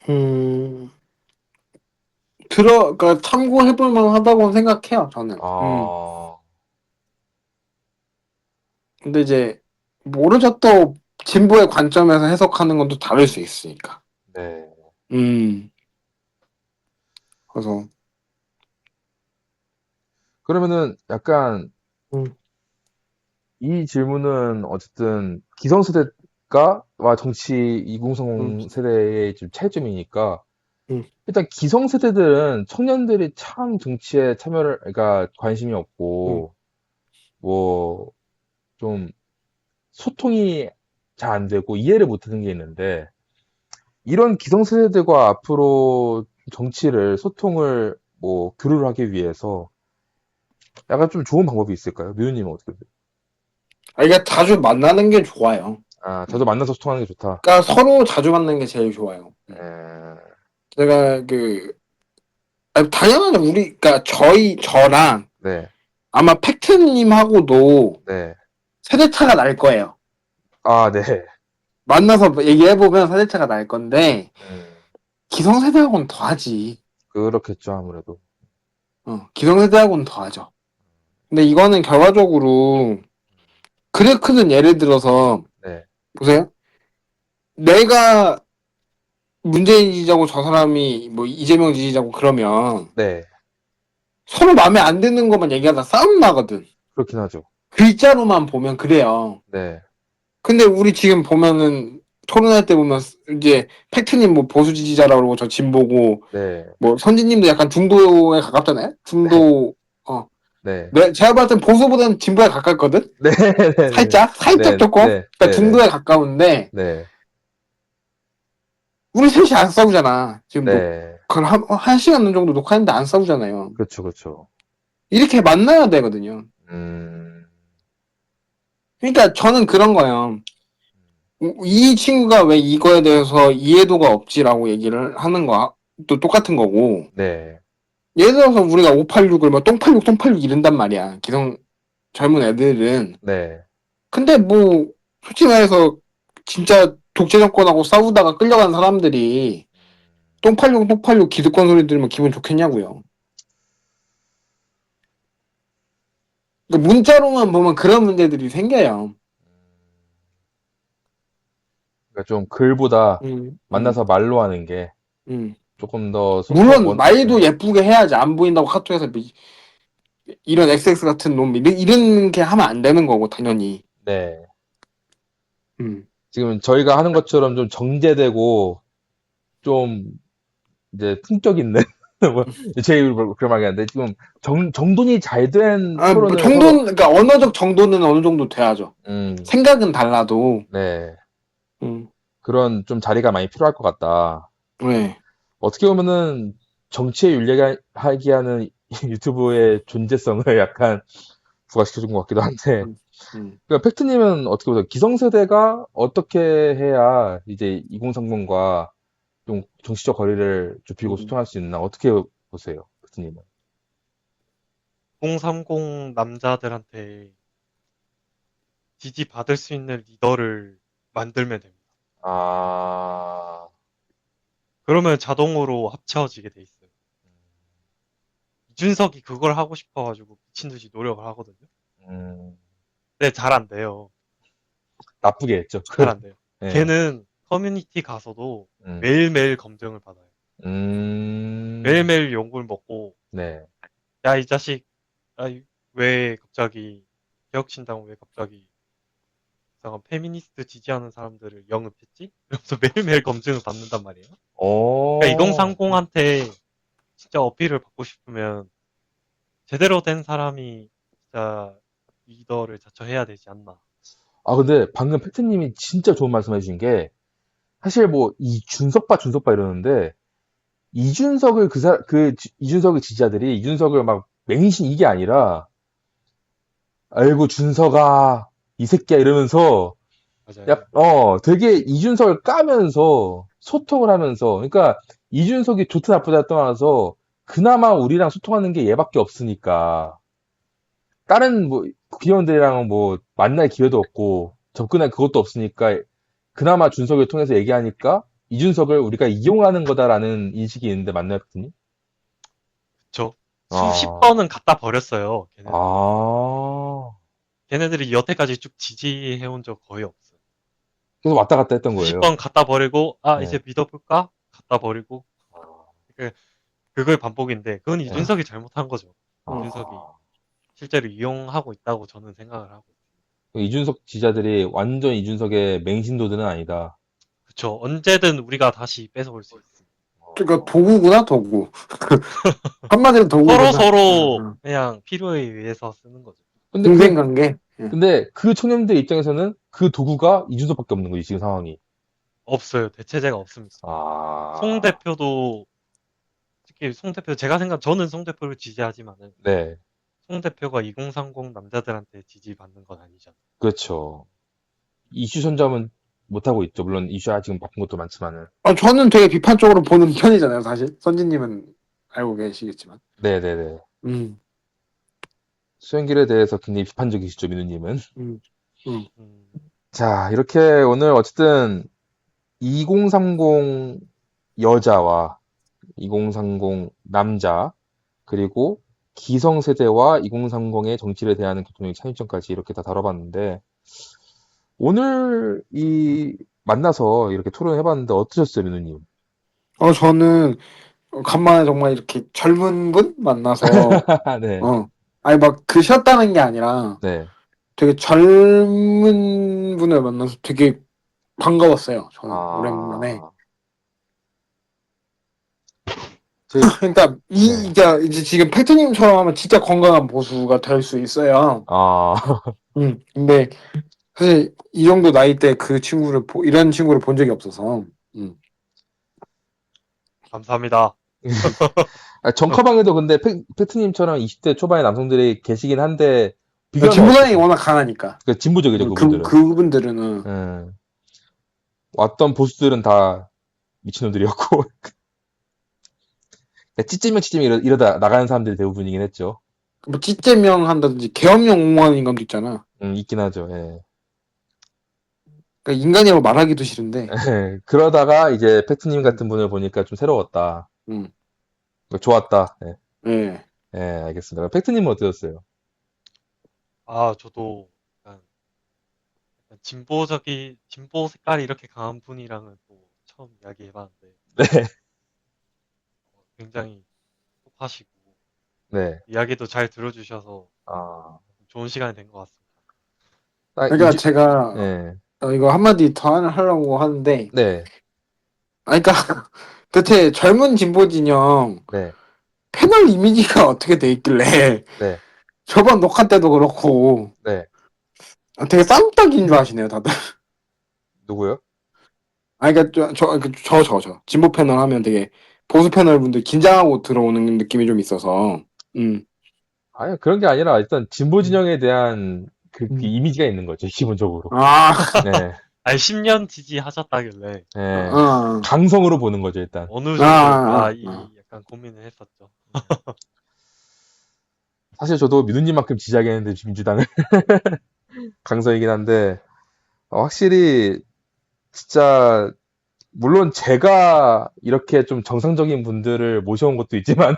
S3: 음, 그러니까 참고해볼 만하다고 생각해요, 저는.
S1: 아,
S3: 근데 이제, 모르죠. 또, 진보의 관점에서 해석하는 건 또 다를 수 있으니까.
S1: 네.
S3: 음, 그래서,
S1: 그러면은 약간
S3: 음,
S1: 이 질문은 어쨌든 기성세대가와 정치
S3: 음,
S1: 2030 세대의 좀 차이점이니까
S3: 음,
S1: 일단 기성세대들은 청년들이 참 정치에 그러니까 관심이
S3: 음.
S1: 없고 뭐 좀 소통이 잘 안 되고 이해를 못하는 게 있는데 이런 기성세대들과 앞으로 정치를 소통을 뭐 교류를 하기 위해서 약간 좀 좋은 방법이 있을까요? 류님은 어떻게 돼요?
S3: 이게 자주 만나는 게 좋아요.
S1: 아, 저도 만나서 소통하는 게 좋다.
S3: 그러니까 서로 자주 만나는 게 제일 좋아요.
S1: 에,
S3: 제가 당연하죠. 그러니까 저랑
S1: 네,
S3: 아마 팩트님하고도
S1: 네.
S3: 세대차가 날 거예요.
S1: 아, 네.
S3: 만나서 얘기해보면 세대차가 날 건데,
S1: 음,
S3: 기성세대하고는 더하지.
S1: 그렇겠죠, 아무래도.
S3: 기성세대하고는 더하죠. 근데 이거는 결과적으로, 그래 크든 예를 들어서,
S1: 네,
S3: 보세요. 내가 문재인 지지자고 저 사람이 뭐 이재명 지지자고 그러면,
S1: 네.
S3: 서로 마음에 안 드는 것만 얘기하다 싸움 나거든.
S1: 그렇긴 하죠.
S3: 글자로만 보면 그래요.
S1: 네,
S3: 근데 우리 지금 보면은 토론할 때 보면 이제 팩트님 뭐 보수 지지자라고 그러고 저 진보고
S1: 네,
S3: 뭐 선진님도 약간 중도에 가깝잖아요.
S1: 네,
S3: 중도
S1: 네,
S3: 제가 봤을 땐 보수보다는 진보에 가깝거든.
S1: 네, 네,
S3: 살짝
S1: 네,
S3: 조금.
S1: 네,
S3: 그러니까
S1: 네, 네,
S3: 중도에 가까운데
S1: 네,
S3: 우리 셋이 안 싸우잖아. 지금
S1: 네.
S3: 그걸 한 시간 정도 녹화했는데 안 싸우잖아요.
S1: 그렇죠, 그렇죠.
S3: 이렇게 만나야 되거든요.
S1: 음,
S3: 그러니까 저는 그런 거예요. 이 친구가 왜 이거에 대해서 이해도가 없지라고 얘기를 하는 거야. 또 똑같은 거고.
S1: 네,
S3: 예를 들어서 우리가 586을 뭐 똥86 이른단 말이야. 기성 젊은 애들은.
S1: 네,
S3: 근데 뭐 솔직히 말해서 진짜 독재 정권하고 싸우다가 끌려간 사람들이 똥86 기득권 소리 들으면 기분 좋겠냐고요. 그러니까 문자로만 보면 그런 문제들이 생겨요.
S1: 그러니까 좀 글보다
S3: 음, 음,
S1: 만나서 말로 하는 게
S3: 음.
S1: 조금 더
S3: 물론 말도
S1: 네,
S3: 예쁘게 해야지. 안 보인다고 카톡에서 이런 XX 같은 놈 이런 게 하면 안 되는 거고 당연히.
S1: 네.
S3: 음.
S1: 지금 저희가 하는 것처럼 좀 정제되고 좀 이제 품격 있는 뭐 제 입으로 그런 말이 안돼 지금 정돈이 잘 된
S3: 뭐
S1: 토론을 서로
S3: 그러니까 언어적 정도는 어느 정도 돼야죠.
S1: 음,
S3: 생각은 달라도.
S1: 네.
S3: 음.
S1: 그런 좀 자리가 많이 필요할 것 같다.
S3: 네.
S1: 어떻게 보면은 정치에 윤리하게 하는 유튜브의 존재성을 약간 부각시켜준 것 같기도 한데,
S3: 음. 음.
S1: 그러니까 팩트님은 어떻게 보세요? 기성세대가 어떻게 해야 이제 2030과 좀 정치적 거리를 좁히고
S3: 음.
S1: 소통할 수 있나? 어떻게 보세요? 팩트님은?
S2: 030 남자들한테 지지받을 수 있는 리더를 만들면 됩니다.
S1: 아,
S2: 그러면 자동으로 합쳐지게 돼 있어요. 이준석이 그걸 하고 싶어가지고 미친 듯이 노력을 하거든요.
S1: 음,
S2: 근데 잘 안 돼요.
S1: 나쁘게 했죠.
S2: 잘 안 돼요.
S1: 예.
S2: 걔는 커뮤니티 가서도
S1: 음,
S2: 매일매일 검증을 받아요.
S1: 음,
S2: 매일매일 욕을 먹고,
S1: 네.
S2: 야, 이 자식, 왜 갑자기, 개혁신당 왜 갑자기 이상한 페미니스트 지지하는 사람들을 영입했지? 이러면서 매일매일 검증을 받는단 말이에요. 그러니까
S1: 어,
S2: 2030한테 진짜 어필을 받고 싶으면 제대로 된 사람이 진짜 리더를 자처해야 되지 않나.
S1: 아, 근데 방금 팩트님이 진짜 좋은 말씀 해주신 게, 사실 뭐, 준석바 이러는데, 이준석의 지지자들이 이준석을 막 맹신 이게 아니라, 아이고, 준석아, 이 새끼야 이러면서,
S2: 맞아요.
S1: 되게 이준석을 까면서 소통을 하면서, 그러니까 이준석이 좋다 나쁘다 떠나서, 그나마 우리랑 소통하는 게 얘밖에 없으니까, 다른 뭐, 국회의원들이랑은 뭐, 만날 기회도 없고, 접근할 그것도 없으니까, 그나마 준석을 통해서 얘기하니까, 이준석을 우리가 이용하는 거다라는 인식이 있는데, 맞나요, 님?
S2: 그쵸? 수십
S1: 아,
S2: 번은 갖다 버렸어요. 걔네들.
S1: 아,
S2: 걔네들이 여태까지 쭉 지지해온 적 거의 없어요.
S1: 계속 왔다 갔다 했던
S2: 수십
S1: 거예요.
S2: 번 갖다 버리고,
S1: 네.
S2: 이제 믿어볼까? 갖다 버리고. 그- 그거의 반복인데, 그건
S1: 네.
S2: 이준석이 잘못한 거죠. 이준석이
S1: 아,
S2: 실제로 이용하고 있다고 저는 생각을 하고.
S1: 이준석 지지자들이 완전 이준석의 맹신도들은 아니다.
S2: 그쵸. 언제든 우리가 다시 뺏어올 수 있습니다.
S3: 그러니까 도구구나, 도구. 한마디로 도구구나.
S2: 서로 그냥 필요에 의해서 쓰는 거죠.
S1: 근데
S3: 동생 관계. 예.
S1: 근데 그 청년들 입장에서는 그 도구가 이준석밖에 없는 거지, 지금 상황이.
S2: 없어요. 대체제가 없습니다. 송
S1: 아,
S2: 대표도, 특히 송 대표, 저는 송 대표를 지지하지만은,
S1: 네,
S2: 송 대표가 2030 남자들한테 지지받는 건 아니잖아요.
S1: 그렇죠. 이슈 선점은 못하고 있죠. 물론 이슈가 지금 바쁜 것도 많지만은.
S3: 저는 되게 비판적으로 보는 편이잖아요, 사실. 선진님은 알고 계시겠지만.
S1: 네네네.
S3: 음,
S1: 수행길에 대해서 굉장히 비판적이시죠, 민우님은.
S3: 음, 음.
S1: 자, 이렇게 오늘 어쨌든 2030 여자와 2030 남자, 그리고 기성세대와 2030의 정치를 대하는 교통의 차이점까지 이렇게 다 다뤄봤는데, 오늘 만나서 이렇게 토론해봤는데 어떠셨어요, 민우님?
S3: 저는 간만에 정말 이렇게 젊은 분 만나서,
S1: 네,
S3: 아니, 막 그 쉬었다는 게 아니라
S1: 네.
S3: 되게 젊은 분을 만나서 되게 반가웠어요, 저는. 오랜만에.
S1: 아, 저희,
S3: 그러니까
S1: 네.
S3: 이제 지금 팩트님처럼 하면 진짜 건강한 보수가 될 수 있어요.
S1: 아,
S3: 근데 사실 이 정도 나이 때 이런 친구를 본 적이 없어서.
S2: 감사합니다.
S1: 정커방에도 근데 팩트님처럼 20대 초반의 남성들이 계시긴 한데, 비교하면
S3: 진보성이
S1: 어떠세요?
S3: 워낙 가니까.
S1: 진보적이죠, 그분들은.
S3: 그분들은
S1: 음, 왔던 보수들은 다 미친놈들이었고, 찌찌면 이러다 나가는 사람들이 대부분이긴 했죠.
S3: 뭐 찌제명 한다든지 계엄령 옹호하는 인간도 있잖아.
S1: 있긴 하죠. 예.
S3: 그러니까 인간이라고 말하기도 싫은데.
S1: 그러다가 이제 팩트님
S3: 음,
S1: 같은 분을 보니까 좀 새로웠다.
S3: 음,
S1: 좋았다. 예,
S3: 예.
S1: 예, 알겠습니다. 팩트님은 어떠셨어요?
S2: 저도 약간 진보 색깔이 이렇게 강한 분이랑은 또 처음 이야기해봤는데,
S1: 네,
S2: 굉장히 똑하시고,
S1: 네.
S2: 이야기도 잘 들어주셔서
S1: 아,
S2: 좋은 시간이 된 것 같습니다.
S1: 딱
S3: 그러니까 제가
S1: 예,
S3: 이거 한마디 더 하려고 하는데,
S1: 네,
S3: 그러니까 대체 젊은 진보 진영
S1: 네,
S3: 패널 이미지가 어떻게 돼 있길래
S1: 네,
S3: 저번 녹화 때도 그렇고
S1: 네.
S3: 되게 쌈딱인 줄 아시네요, 다들.
S1: 누구요?
S3: 그러니까 저 진보 패널 하면 되게 보수 패널 분들 긴장하고 들어오는 느낌이 좀 있어서. 음.
S1: 아니, 그런 게 아니라 일단 진보
S3: 음.
S1: 진영에 대한 그
S3: 음.
S1: 이미지가 있는 거죠, 기본적으로.
S3: 아,
S1: 네,
S2: 10년 지지하셨다길래
S1: 예.
S3: 아,
S1: 강성으로 보는 거죠, 일단.
S2: 어느
S3: 아,
S2: 정도일까
S3: 아, 아.
S2: 약간 고민을 했었죠.
S1: 사실 저도 민우님만큼 지지하겠는데, 민주당을. 강성이긴 한데, 확실히, 진짜, 물론 제가 이렇게 좀 정상적인 분들을 모셔온 것도 있지만,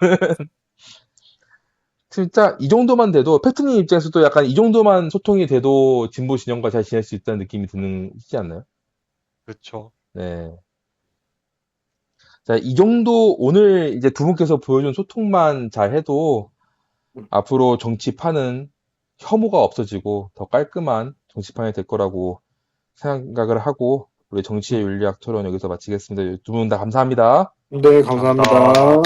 S1: 진짜 이 정도만 돼도 팩트님 입장에서도 약간 이 정도만 소통이 돼도 진보 진영과 잘 지낼 수 있다는 느낌이 드시지 않나요?
S2: 그렇죠.
S1: 네. 자, 이 정도 오늘 이제 두 분께서 보여준 소통만 잘 해도 앞으로 정치판은 혐오가 없어지고 더 깔끔한 정치판이 될 거라고 생각을 하고 우리 정치의 윤리학 토론 여기서 마치겠습니다. 두 분 다 감사합니다.
S3: 네,
S2: 감사합니다.
S3: 감사합니다.